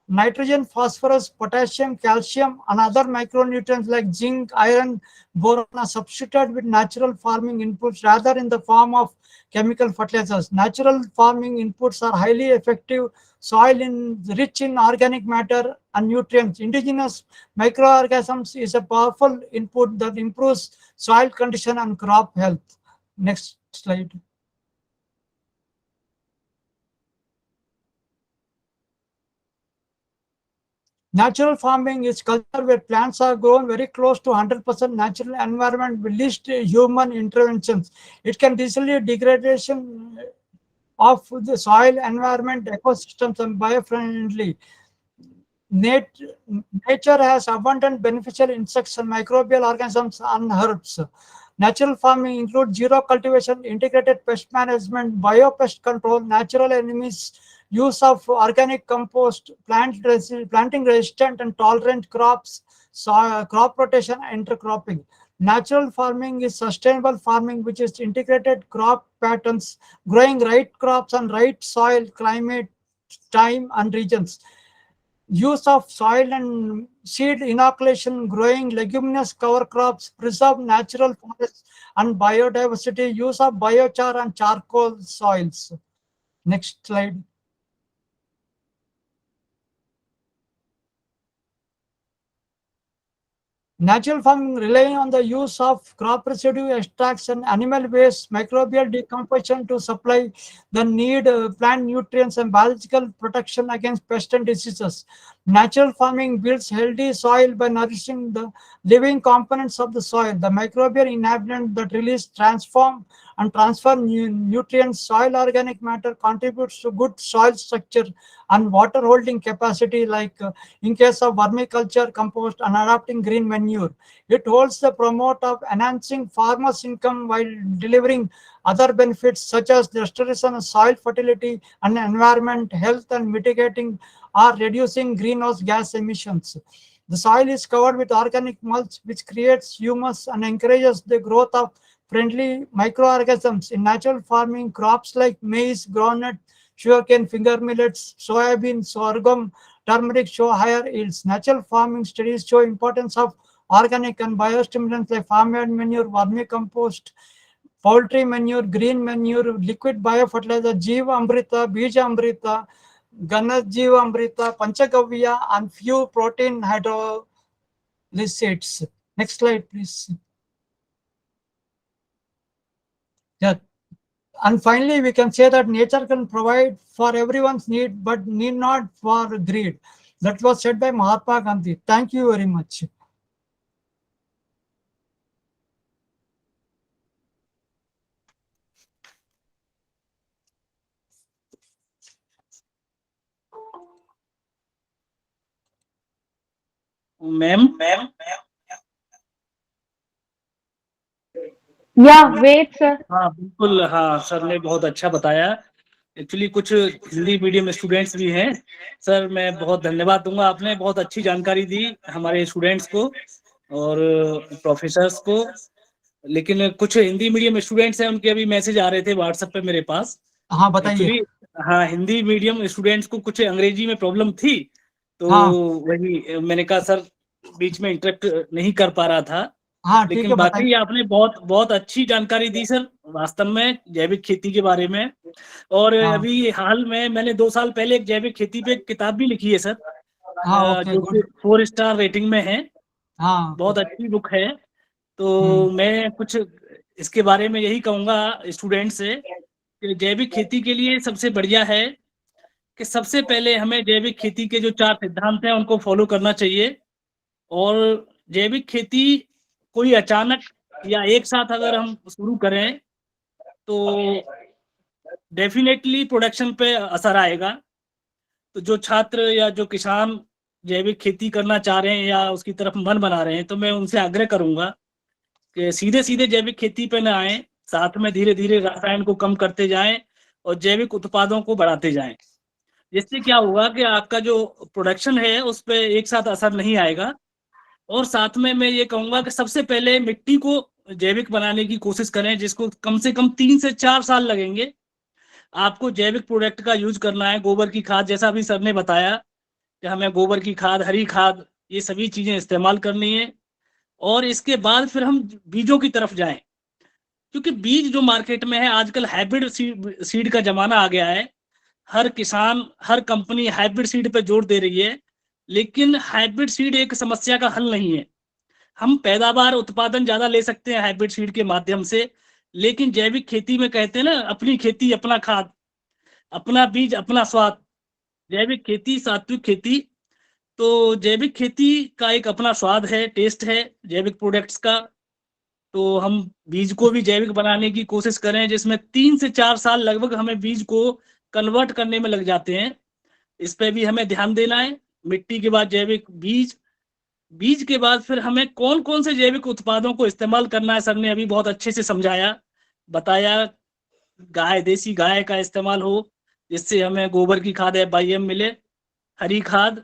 Nitrogen, phosphorus, potassium, calcium, and other micronutrients like zinc, iron, boron are substituted with natural farming inputs rather in the form of chemical fertilizers. Natural farming inputs are highly effective. Soil rich in organic matter and nutrients. Indigenous microorganisms is a powerful input that improves soil condition and crop health. Next slide. Natural farming is culture where plants are grown very close to 100% natural environment with least human interventions. It can easily degradation of the soil, environment, ecosystems, and biofriendly. Nat- Nature has abundant beneficial insects and microbial organisms and herbs. Natural farming includes zero cultivation, integrated pest management, biopest control, natural enemies, use of organic compost, planting resistant and tolerant crops, crop rotation, intercropping. Natural farming is sustainable farming, which is integrated crop patterns, growing right crops on right soil, climate, time, and regions. Use of soil and seed inoculation, growing leguminous cover crops, preserve natural forests and biodiversity, use of biochar and charcoal soils. Next slide. Natural farming relying on the use of crop residue extraction, animal waste, microbial decomposition to supply the need plant nutrients and biological protection against pests and diseases. Natural farming builds healthy soil by nourishing the living components of the soil. The microbial inhabitants that release, transform, and transfer nutrients, soil organic matter contributes to good soil structure and water holding capacity, like in case of vermiculture, compost, and adopting green manure. It holds the promote of enhancing farmers' income while delivering other benefits such as the restoration of soil fertility and environment health and mitigating or reducing greenhouse gas emissions. The soil is covered with organic mulch, which creates humus and encourages the growth of friendly microorganisms. In natural farming, crops like maize, groundnut, sugarcane, finger millets, soybean, sorghum, turmeric show higher yields. Natural farming studies show importance of organic and biostimulants like farmyard manure, vermicompost, poultry manure, green manure, liquid biofertilizer, Jiva Amrita, Bija Amrita, Ganas Jiva Amrita, Panchagavya, and few protein hydrolysates. Next slide, please. Yeah. And finally, we can say that nature can provide for everyone's need, but need not for greed. That was said by Mahatma Gandhi. Thank you very much. Ma'am. Yeah, wait, sir. हाँ बिल्कुल, हाँ sir ने बहुत अच्छा बताया। Actually कुछ Hindi medium students भी हैं। सर मैं बहुत धन्यवाद दूंगा, आपने बहुत अच्छी जानकारी दी हमारे स्टूडेंट्स को और प्रोफेसर्स को। लेकिन कुछ हिंदी मीडियम स्टूडेंट्स हैं, उनके अभी मैसेज आ रहे थे व्हाट्सएप पे मेरे पास। हाँ बताइए। एक्चुअली हाँ, हिंदी मीडियम स्टूडेंट्स को कुछ अंग्रेजी में प्रॉब्लम थी, तो हाँ वही मैंने कहा सर बीच में इंटरेक्ट नहीं कर पा रहा था। हाँ ठीक लेकिन है, बाकी बताइए। आपने बहुत बहुत अच्छी जानकारी दी सर, वास्तव में जैविक खेती के बारे में। और हाँ अभी हाल में मैंने 2 साल पहले एक जैविक खेती पे एक किताब भी लिखी है सर, हाँ ओके जो कि गुड। 4 स्टार रेटिंग में है। हाँ बहुत गुड। अच्छी बुक है। तो हम्म, मैं कुछ इसके बारे में यही कहूँगा स्टूडेंट से कि जैविक खेती के लिए सबसे बढ़िया है कि सबसे पहले हमें जैविक खेती के जो 4 सिद्धांत हैं उनको फॉलो करना चाहिए। और जैविक खेती कोई अचानक या एक साथ अगर हम शुरू करें तो डेफिनेटली प्रोडक्शन पे असर आएगा। तो जो छात्र या जो किसान जैविक खेती करना चाह रहे हैं या उसकी तरफ मन बना रहे हैं, तो मैं उनसे आग्रह करूंगा कि सीधे सीधे जैविक खेती पे ना आए, साथ में धीरे धीरे रसायन को कम करते जाएं और जैविक उत्पादों को बढ़ाते जाएं। जिससे क्या होगा कि आपका जो प्रोडक्शन है उस पर एक साथ असर नहीं आएगा। और साथ में मैं ये कहूंगा कि सबसे पहले मिट्टी को जैविक बनाने की कोशिश करें, जिसको कम से कम 3 से 4 साल लगेंगे। आपको जैविक प्रोडक्ट का यूज करना है, गोबर की खाद, जैसा अभी सर ने बताया कि हमें गोबर की खाद, हरी खाद, ये सभी चीजें इस्तेमाल करनी है। और इसके बाद फिर हम बीजों की तरफ जाएं, क्योंकि बीज जो मार्केट में है आजकल हाइब्रिड सीड का जमाना आ गया है। हर किसान, हर कंपनी हाइब्रिड सीड पे जोर दे रही है, लेकिन हाइब्रिड सीड एक समस्या का हल नहीं है। हम पैदावार, उत्पादन ज्यादा ले सकते हैं हाइब्रिड सीड के माध्यम से, लेकिन जैविक खेती में कहते हैं ना, अपनी खेती अपना खाद, अपना बीज अपना स्वाद। जैविक खेती, सात्विक खेती तो जैविक खेती का एक अपना स्वाद है, टेस्ट है जैविक प्रोडक्ट्स का। तो हम बीज को भी जैविक बनाने की कोशिश करें, जिसमें 3 से 4 साल लगभग हमें बीज को कन्वर्ट करने में लग जाते हैं। इस पे भी हमें ध्यान देना है। मिट्टी के बाद जैविक बीज, बीज के बाद फिर हमें कौन कौन से जैविक उत्पादों को इस्तेमाल करना है, सर ने अभी बहुत अच्छे से समझाया, बताया। देसी गाय का इस्तेमाल हो, जिससे हमें गोबर की खाद FIM मिले, हरी खाद,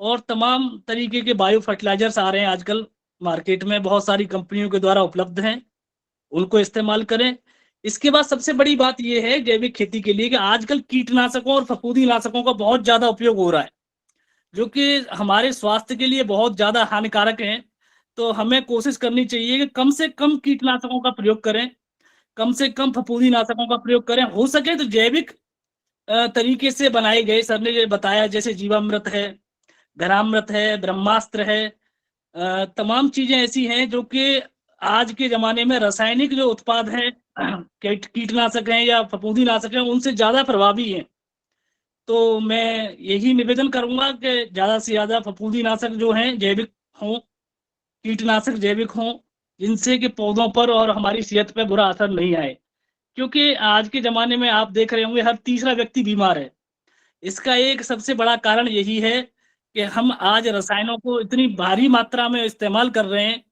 और तमाम तरीके के बायो फर्टिलाइजर्स आ रहे हैं आजकल मार्केट में, बहुत सारी कंपनियों के द्वारा उपलब्ध हैं, उनको इस्तेमाल करें। इसके बाद सबसे बड़ी बात यह है जैविक खेती के लिए कि आजकल कीटनाशकों और फफूंदी नाशकों का बहुत ज्यादा उपयोग हो रहा है, जो कि हमारे स्वास्थ्य के लिए बहुत ज्यादा हानिकारक हैं। तो हमें कोशिश करनी चाहिए कि कम से कम कीटनाशकों का प्रयोग करें, कम से कम फफूंदी नाशकों का प्रयोग करें। हो सके तो जैविक तरीके से बनाए गए, सर ने ये बताया, जैसे जीवामृत है, घनामृत है, ब्रह्मास्त्र है, तमाम चीजें ऐसी हैं जो कि आज के जमाने में रासायनिक जो उत्पाद हैं, कीटनाशक हैं या फफूंदी नाशक हैं, उनसे ज्यादा प्रभावी हैं। तो मैं यही निवेदन करूंगा कि ज्यादा से ज्यादा फफूंदी नाशक जो हैं जैविक हों, कीटनाशक जैविक हों, जिनसे कि पौधों पर और हमारी सेहत पर बुरा असर नहीं आए। क्योंकि आज के जमाने में आप देख रहे होंगे हर तीसरा व्यक्ति बीमार है। इसका एक सबसे बड़ा कारण यही है कि हम आज रसायनों को इतनी भारी मात्रा में इस्तेमाल कर रहे हैं।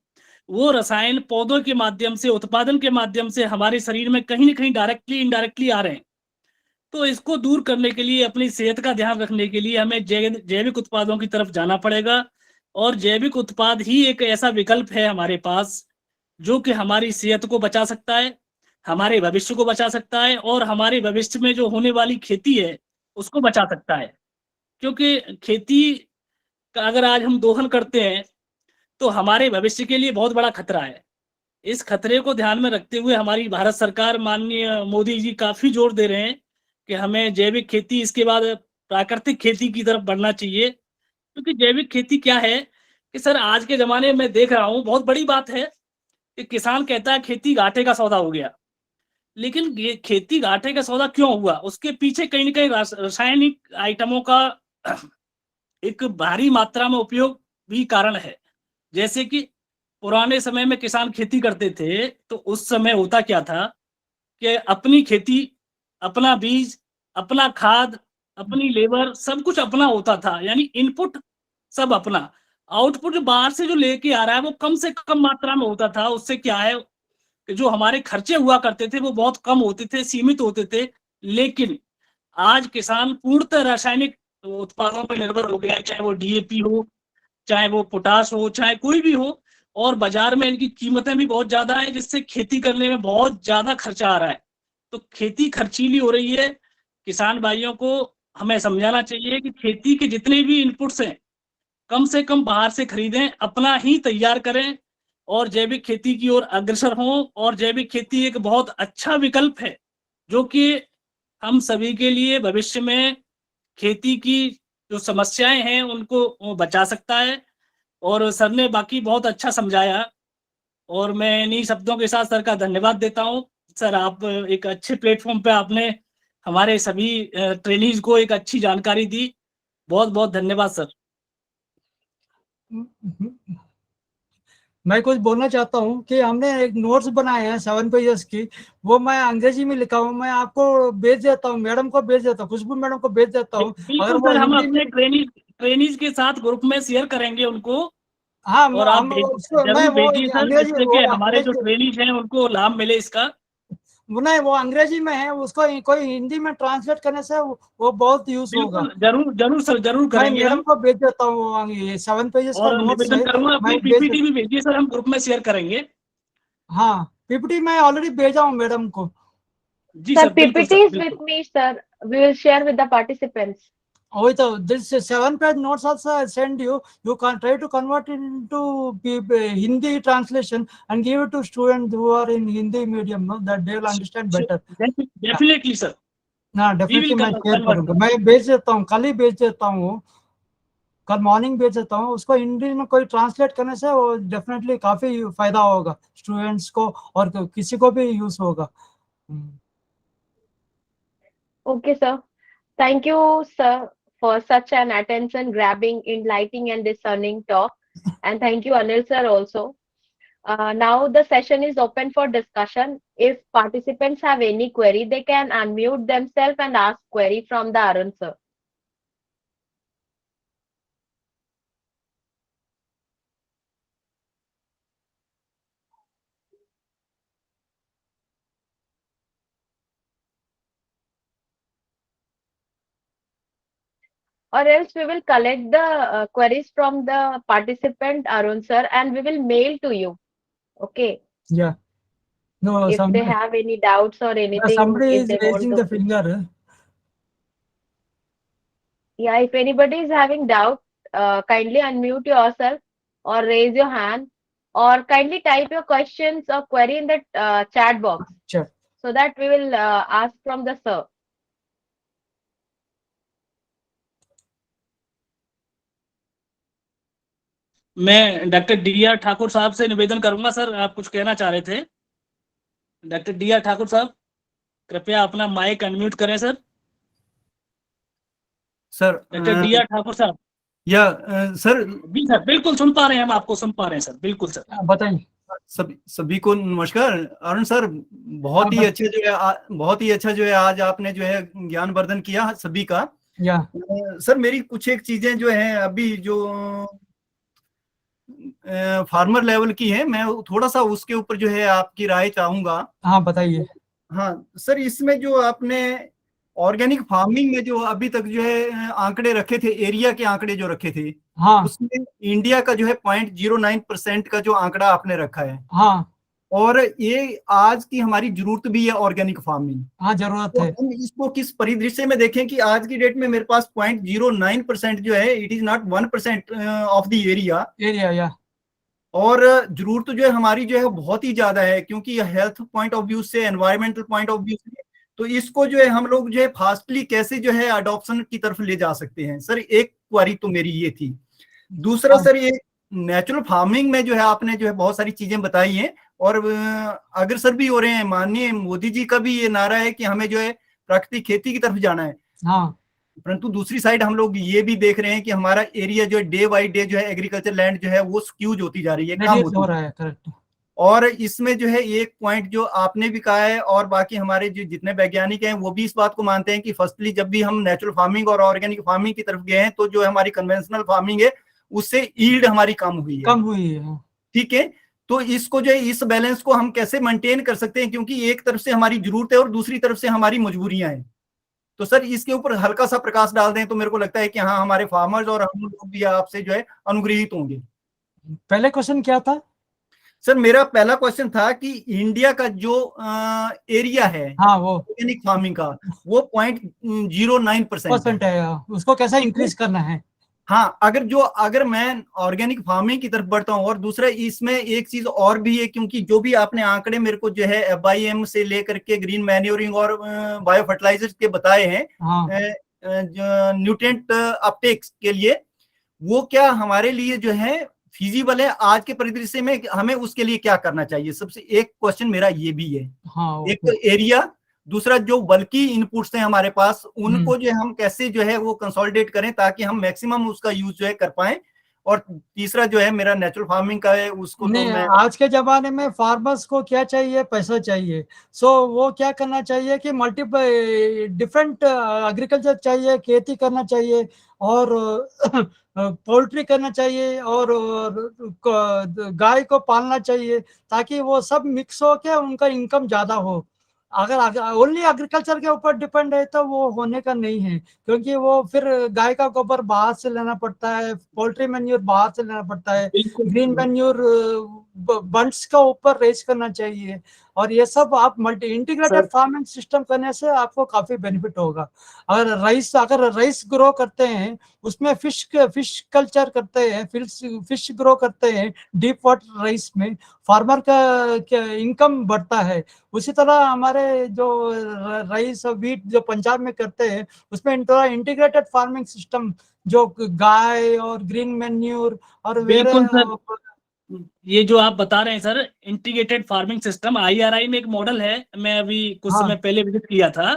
वो रसायन पौधों के माध्यम से, उत्पादन के माध्यम से हमारे शरीर में कहीं ना कहीं डायरेक्टली इनडायरेक्टली आ रहे हैं। तो इसको दूर करने के लिए, अपनी सेहत का ध्यान रखने के लिए हमें जैविक उत्पादों की तरफ जाना पड़ेगा। और जैविक उत्पाद ही एक ऐसा विकल्प है हमारे पास जो कि हमारी सेहत को बचा सकता है, हमारे भविष्य को बचा सकता है, और हमारे भविष्य में जो होने वाली खेती है उसको बचा सकता है। क्योंकि खेती का अगर आज हम दोहन करते हैं तो हमारे भविष्य के लिए बहुत बड़ा खतरा है। इस खतरे को ध्यान में रखते हुए हमारी भारत सरकार, माननीय मोदी जी काफी जोर दे रहे हैं कि हमें जैविक खेती, इसके बाद प्राकृतिक खेती की तरफ बढ़ना चाहिए। क्योंकि जैविक खेती क्या है कि सर, आज के जमाने में देख रहा हूँ, बहुत बड़ी बात है कि किसान कहता है खेती घाटे का सौदा हो गया। लेकिन ये खेती घाटे का सौदा क्यों हुआ, उसके पीछे कहीं ना कहीं रासायनिक आइटमों का एक भारी मात्रा में उपयोग भी कारण है। जैसे कि पुराने समय में किसान खेती करते थे तो उस समय होता क्या था कि अपनी खेती, अपना बीज, अपना खाद, अपनी लेबर, सब कुछ अपना होता था। यानी इनपुट सब अपना, आउटपुट जो बाहर से जो लेके आ रहा है वो कम से कम मात्रा में होता था। उससे क्या है कि जो हमारे खर्चे हुआ करते थे वो बहुत कम होते थे, सीमित होते थे। लेकिन आज किसान पूर्णतः रासायनिक उत्पादों पर निर्भर हो गया है, चाहे वो DAP हो, चाहे वो पोटाश हो, चाहे कोई भी हो। और बाजार में इनकी कीमतें भी बहुत ज्यादा है, जिससे खेती करने में बहुत ज्यादा खर्चा आ रहा है। तो खेती खर्चीली हो रही है। किसान भाइयों को हमें समझाना चाहिए कि खेती के जितने भी इनपुट्स हैं कम से कम बाहर से खरीदें, अपना ही तैयार करें और जैविक खेती की ओर अग्रसर हों। और जैविक खेती एक बहुत अच्छा विकल्प है जो कि हम सभी के लिए भविष्य में खेती की जो समस्याएं हैं उनको बचा सकता है। और सर ने बाकी बहुत अच्छा समझाया, और मैं इन्हीं शब्दों के साथ सर का धन्यवाद देता हूं। सर, आप एक अच्छे प्लेटफॉर्म पे आपने हमारे सभी ट्रेनीज को एक अच्छी जानकारी दी। बहुत बहुत धन्यवाद सर। मैं कुछ बोलना चाहता हूँ कि हमने एक नोट्स बनाए हैं 7 पेजेस की, वो मैं अंग्रेजी में लिखा हूँ, मैं आपको भेज देता हूँ, मैडम को भेज देता हूँ, खुशबू मैडम को भेज देता हूँ। अगर बिल्कुल वो सर, हम हिंदी अपने में, ट्रेनीज के साथ ग्रुप में शेयर करेंगे उनको। हाँ और आप हम उसको, मैं जरूर वो भेजिए सर, अंग्रेजी, जिससे कि वो हमारे जो अंग्रेजी, ट्रेनीज हैं उनको लाभ मिले इसका। वो नहीं, वो अंग्रेजी में है, उसको कोई हिंदी में ट्रांसलेट करने से वो बहुत यूज होगा। बिल्कुल, जरूर जरूर सर, जरूर मैं करेंगे मैडम हम। को भेज देता हूँ, ये 7 पेजेस का और नोट्स निवेदन है, करूंगा मैं अपनी भेज PPT देता। भी भेजिए सर, हम ग्रुप में शेयर करेंगे। हाँ, पीपीटी मैं ऑलरेडी भेजा हूँ मैडम को। जी Sir, सर, बिल्कुल PPT सर, is with बिल्कुल। me, sir. We will share with the participants. Oh, so this 7 page notes also I send you. You can try to convert it into Hindi translation and give it to students who are in Hindi medium, no, that they will understand better. Yeah. Definitely sir, ना we will definitely मैं share convert. करूंगा, मैं भेज देता हूँ, कल ही भेज देता हूँ, कल मॉर्निंग भेज देता हूँ उसको। हिंदी में कोई ट्रांसलेट करने से वो डेफिनेटली काफी फायदा होगा स्टूडेंट्स को, और किसी को भी यूज होगा। Okay, sir. Thank you, sir, for such an attention-grabbing, enlightening, and discerning talk. And thank you, Anil sir, also. Now the session is open for discussion. If participants have any query, they can unmute themselves and ask query from the Arun sir. Or else we will collect the queries from the participant Arun sir and we will mail to you. Okay. Yeah. No, If they have any doubts or anything, somebody if is they want raising to. the finger. Yeah, if anybody is having doubt, kindly unmute yourself or raise your hand or kindly type your questions or query in the chat box Sure. so that we will ask from the sir. मैं doctor DR. Thakur साहब से निवेदन करूंगा sir, आप कुछ कहना चाह रहे थे। Doctor DR. ठाकुर साहब, कृपया अपना माइक अनम्यूट करें sir. Sir doctor DR. Thakur साहब। या सर जी सर, बिल्कुल सुन पा रहे हैं, हम आपको सुन पा रहे हैं सर, बिल्कुल सर। बताइए। सभी को नमस्कार। अरुण सर, बहुत ही अच्छा जो है, बहुत ही अच्छा जो है आज आपने जो है ज्ञानवर्धन किया सभी का। या सर मेरी कुछ एक चीजें जो हैं अभी जो फार्मर लेवल की है, मैं थोड़ा सा उसके ऊपर जो है आपकी राय चाहूंगा। हाँ बताइए। हाँ सर, इसमें जो आपने ऑर्गेनिक फार्मिंग में जो अभी तक जो है आंकड़े रखे थे, एरिया के आंकड़े जो रखे थे, हाँ उसमें इंडिया का जो है 0.09% का जो आंकड़ा आपने रखा है। हाँ और ये आज की हमारी जरूरत भी है ऑर्गेनिक फार्मिंग। हाँ जरूरत तो है। हम इसको किस परिदृश्य में देखें कि आज की डेट में मेरे पास 0.09% जो है, it is not 1% of the area. या और जरूरत जो है हमारी जो है बहुत ही ज्यादा है, क्योंकि हेल्थ पॉइंट ऑफ व्यू से, एनवायरमेंटल पॉइंट ऑफ व्यू से, तो इसको जो है हम लोग जो है फास्टली कैसे जो है अडॉप्शन की तरफ ले जा सकते हैं। सर एक क्वारी तो मेरी ये थी। दूसरा सर, ये नेचुरल फार्मिंग में जो है आपने जो है बहुत सारी चीजें बताई हैं और अग्रसर भी हो रहे हैं। माननीय मोदी जी का भी ये नारा है कि हमें जो है प्राकृतिक खेती की तरफ जाना है। हाँ, परंतु दूसरी साइड हम लोग ये भी देख रहे हैं कि हमारा एरिया जो है डे बाई डे जो है एग्रीकल्चर लैंड जो है वो स्क्यूज होती जा रही है, कम हो रहा है। करेक्ट। और इसमें जो है एक पॉइंट जो आपने भी कहा है और बाकी हमारे जो जितने वैज्ञानिक हैं वो भी इस बात को मानते हैं कि फर्स्टली जब भी हम नेचुरल फार्मिंग और ऑर्गेनिक फार्मिंग की तरफ गए हैं तो जो हमारी कन्वेंशनल फार्मिंग है उससे ईल्ड हमारी कम हुई है। ठीक है, तो इसको जो है इस बैलेंस को हम कैसे मेंटेन कर सकते हैं, क्योंकि एक तरफ से हमारी जरूरत है और दूसरी तरफ से हमारी मजबूरियां हैं। तो सर इसके ऊपर हल्का सा प्रकाश डाल दें तो मेरे को लगता है कि हाँ, हमारे फार्मर्स और हम लोग भी आपसे जो है अनुग्रहित होंगे। पहले क्वेश्चन क्या था सर? मेरा पहला क्वेश्चन था कि इंडिया का जो एरिया है, हाँ, वो ऑर्गेनिक फार्मिंग का, वो 0.09% है, उसको कैसे इंक्रीज करना है। हाँ, अगर मैं ऑर्गेनिक फार्मिंग की तरफ बढ़ता हूँ, और दूसरा इसमें एक चीज और भी है, क्योंकि जो भी आपने आंकड़े मेरे को जो है FIM से लेकर के ग्रीन मैन्योरिंग और बायो फर्टिलाइजर्स के बताए हैं, हाँ, न्यूट्रिएंट अपटेक के लिए, वो क्या हमारे लिए जो है फिजिबल है आज के परिदृश्य में? हमें उसके लिए क्या करना चाहिए? सबसे एक क्वेश्चन मेरा ये भी है। हाँ, एक तो एरिया, दूसरा जो बल्कि इनपुट्स हैं हमारे पास, उनको जो हम कैसे जो है वो कंसोलिडेट करें ताकि हम मैक्सिमम उसका यूज जो है कर पाएं। और तीसरा जो है मेरा नेचुरल फार्मिंग का है, उसको नहीं, तो मैं आज के जमाने में फार्मर्स को क्या चाहिए? पैसा चाहिए। सो वो क्या करना चाहिए कि मल्टीपल डिफरेंट एग्रीकल्चर चाहिए, खेती करना चाहिए और पोल्ट्री करना चाहिए और गाय को पालना चाहिए, ताकि वो सब मिक्स हो के उनका इनकम ज्यादा हो। अगर ओनली एग्रीकल्चर के ऊपर डिपेंड है तो वो होने का नहीं है, क्योंकि वो फिर गाय का गोबर बाहर से लेना पड़ता है, पोल्ट्री मैन्यूर बाहर से लेना पड़ता है, ग्रीन मैन्यूर बंड्स का ऊपर रेज करना चाहिए। और ये सब आप मल्टी इंटीग्रेटेड फार्मिंग सिस्टम करने से आपको काफी बेनिफिट होगा। अगर राइस ग्रो करते हैं, उसमें फिश कल्चर करते हैं, फिश ग्रो करते हैं डीप वाटर राइस में, फार्मर का इनकम बढ़ता है। उसी तरह हमारे जो राइस और व्हीट जो पंजाब में करते हैं, उसमें इंटीग्रेटेड फार्मिंग सिस्टम जो गाय और ग्रीन मैन्यूर और बिल्कुल सर, ये जो आप बता रहे हैं sir, integrated farming system IRI में एक मॉडल है, मैं अभी कुछ समय पहले विजिट किया था,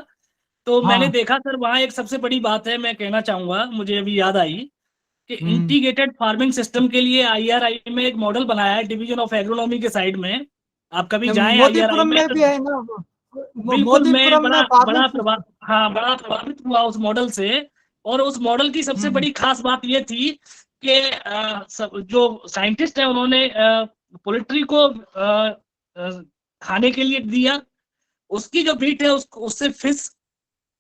तो हाँ। मैंने देखा सर वहाँ एक सबसे बड़ी बात है, मैं कहना चाहूंगा, मुझे अभी याद आई कि इंटीग्रेटेड फार्मिंग सिस्टम के लिए आईआरआई में एक मॉडल बनाया है डिवीजन ऑफ एग्रोनॉमी के साइड में। आप कभी जाएं आईआरआई मोदीपुरम में में तो भी है ना, बिल्कुल, मैं मोदीपुरम में बड़ा बड़ा फार्मिंग। हाँ, बड़ा प्रभावित हुआ उस मॉडल से। और उस मॉडल की सबसे बड़ी खास बात ये थी कि जो साइंटिस्ट है उन्होंने पोल्ट्री को खाने के लिए दिया, उसकी जो मीट है उससे फिश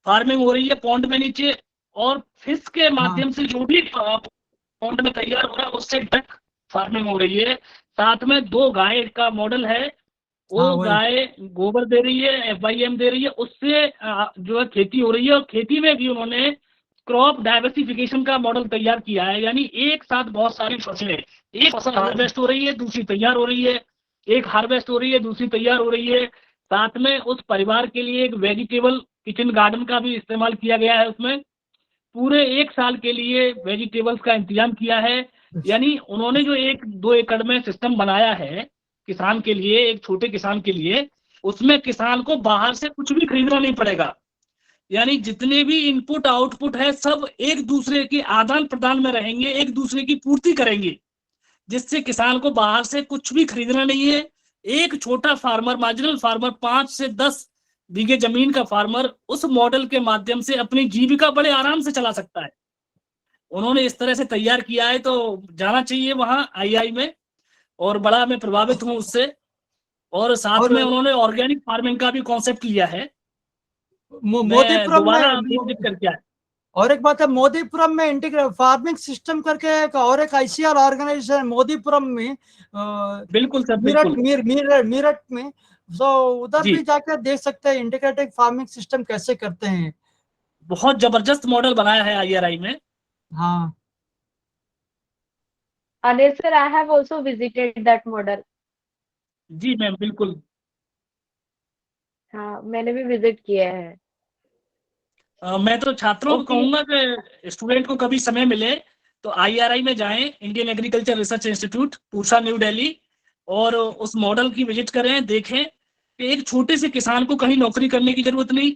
फार्मिंग हो रही है पॉन्ड में नीचे, और फिश के माध्यम से जो भी पॉन्ड में तैयार हो रहा है उससे डक फार्मिंग हो रही है। साथ में 2 गाय का मॉडल है, वो गाय गोबर दे रही है, FYM दे रही है, उससे जो है खेती हो रही है। और खेती में भी उन्होंने क्रॉप डाइवर्सिफिकेशन का मॉडल तैयार किया है, यानी एक साथ बहुत सारी फसलें, एक फसल हार्वेस्ट हो रही है, दूसरी तैयार हो रही है, एक हार्वेस्ट हो रही है, दूसरी तैयार हो रही है। साथ में उस परिवार के लिए एक वेजिटेबल किचन गार्डन का भी इस्तेमाल किया गया है, उसमें पूरे 1 साल के लिए वेजिटेबल्स का इंतजाम किया है। यानी उन्होंने जो 1-2 एकड़ में सिस्टम बनाया है किसान के लिए, एक छोटे किसान के लिए, उसमें किसान को बाहर से कुछ भी खरीदना नहीं पड़ेगा। यानी जितने भी इनपुट आउटपुट है सब एक दूसरे के आदान प्रदान में रहेंगे, एक दूसरे की पूर्ति करेंगे, जिससे किसान को बाहर से कुछ भी खरीदना नहीं है। एक छोटा फार्मर, मार्जिनल फार्मर, 5 से 10 बीघे जमीन का फार्मर उस मॉडल के माध्यम से अपनी जीविका बड़े आराम से चला सकता है। उन्होंने इस तरह से तैयार किया है, तो जाना चाहिए वहां आईआई में, और बड़ा मैं प्रभावित हूं उससे। और साथ में उन्होंने ऑर्गेनिक फार्मिंग का भी कॉन्सेप्ट लिया है। मैं मोदीपुरम दोबारा में अभी विजिट करके आया। और एक बात है, मोदीपुरम में इंटीग्रेटेड फार्मिंग सिस्टम करके और एक आईसीआर ऑर्गेनाइजेशन है मोदीपुरम में, बिल्कुल सर, मीरठ बिल्कुल मीरठ में। तो उधर जी, भी जाकर देख सकते हैं इंटीग्रेटेड फार्मिंग सिस्टम कैसे करते हैं। बहुत जबरदस्त मॉडल बनाया है आईआरआई में। हाँ। Anil sir, I have also visited that model. जी मैम, बिल्कुल। हाँ, मैंने भी विजिट किया है। मैं तो छात्रों को ओके। कहूंगा कि स्टूडेंट को कभी समय मिले तो आईआरआई में जाएं, Indian agriculture research institute, Pusa, new Delhi, और उस मॉडल की विजिट करें, देखें कि एक छोटे से किसान को कहीं नौकरी करने की जरूरत नहीं,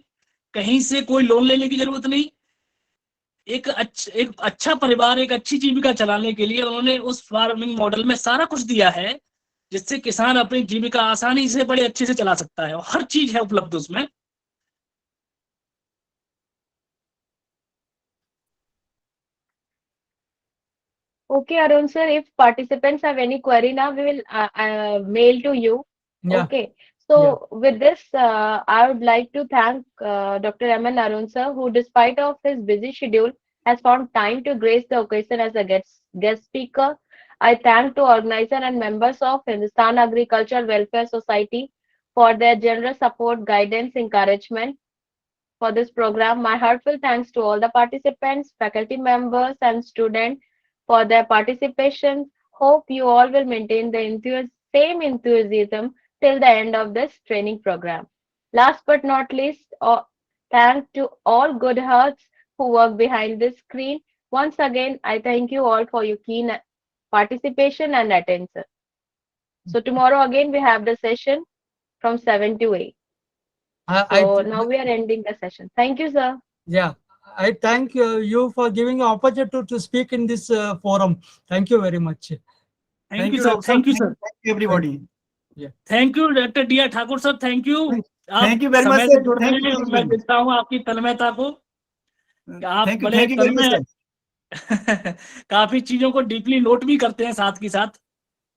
कहीं से कोई लोन लेने की जरूरत नहीं। एक अच्छा परिवार, एक अच्छी जीविका चलाने के लिए उन्होंने उस फार्मिंग मॉडल में सारा कुछ दिया है, जिससे किसान अपनी जीविका आसानी से बड़े अच्छे से चला सकता है, और हर चीज है उपलब्ध उसमें। Okay, Arun sir, if participants have any query now, we will mail to you. Yeah. Okay. So with this, I would like to thank Dr. M.N. Arun sir, who despite of his busy schedule, has found time to grace the occasion as a guest speaker. I thank to organizer and members of Hindustan Agricultural Welfare Society for their generous support, guidance, encouragement for this program. My heartfelt thanks to all the participants, faculty members, and students for their participation. Hope you all will maintain the same enthusiasm till the end of this training program. Last but not least, thanks to all good hearts who work behind this screen. Once again, I thank you all for your keen participation and attention. So tomorrow again we have the session from 7 to 8. So now we are ending the session. Thank you, sir. Yeah, I thank you for giving an opportunity to speak in this forum. Thank you very much. Thank you sir, thank you sir, thank you everybody. Thank you doctor D R Thakur sir, thank you. आप thank you very much समय से sir. जुड़ रहे हैं, मैं देखता हूँ आपकी तन्मयता को, आप बड़े thank you very much Tanmay sir. काफी चीजों को डीपली नोट भी करते हैं साथ के साथ।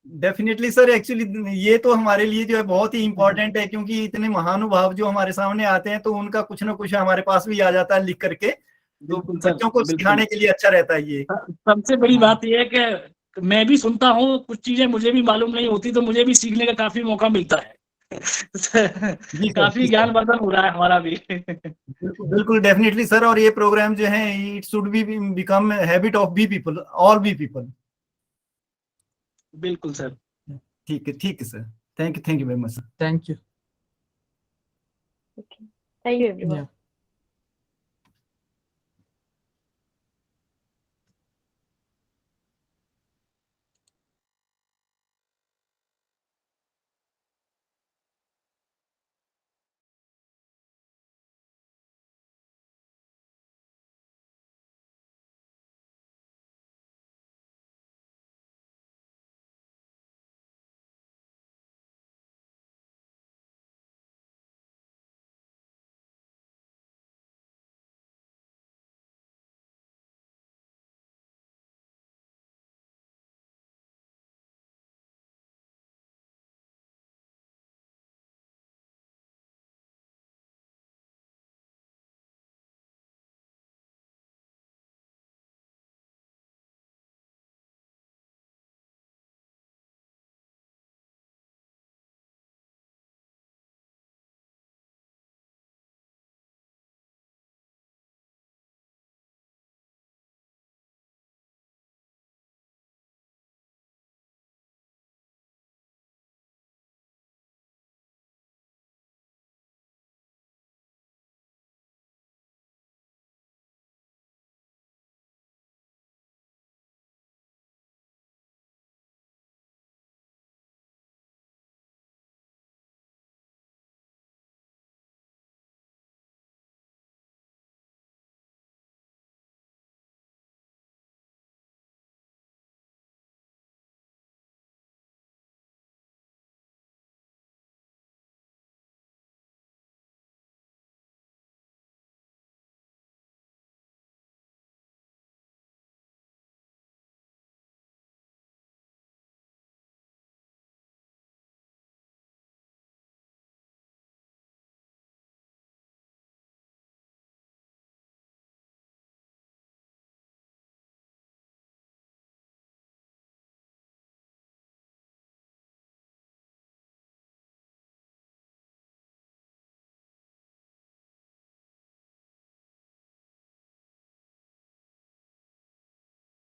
डेफिनेटली सर, एक्चुअली ये तो हमारे लिए जो है बहुत ही इंपॉर्टेंट है, क्योंकि इतने महानुभाव जो हमारे सामने आते हैं तो उनका कुछ ना कुछ हमारे पास भी आ जाता है लिख करके, तो बच्चों को सिखाने के लिए अच्छा रहता है ये। सबसे बड़ी बात यह है कि मैं भी सुनता हूँ, कुछ चीजें मुझे भी मालूम नहीं होती, तो मुझे भी सीखने का काफी मौका मिलता है। काफी ज्ञानवर्धन हो रहा है हमारा भी। बिल्कुल डेफिनेटली सर, और ये प्रोग्राम जो है it should be become habit of be people, all be people. बिल्कुल सर, ठीक है sir, thank you very much sir. Thank you. Okay. Thank you, everyone. Yeah.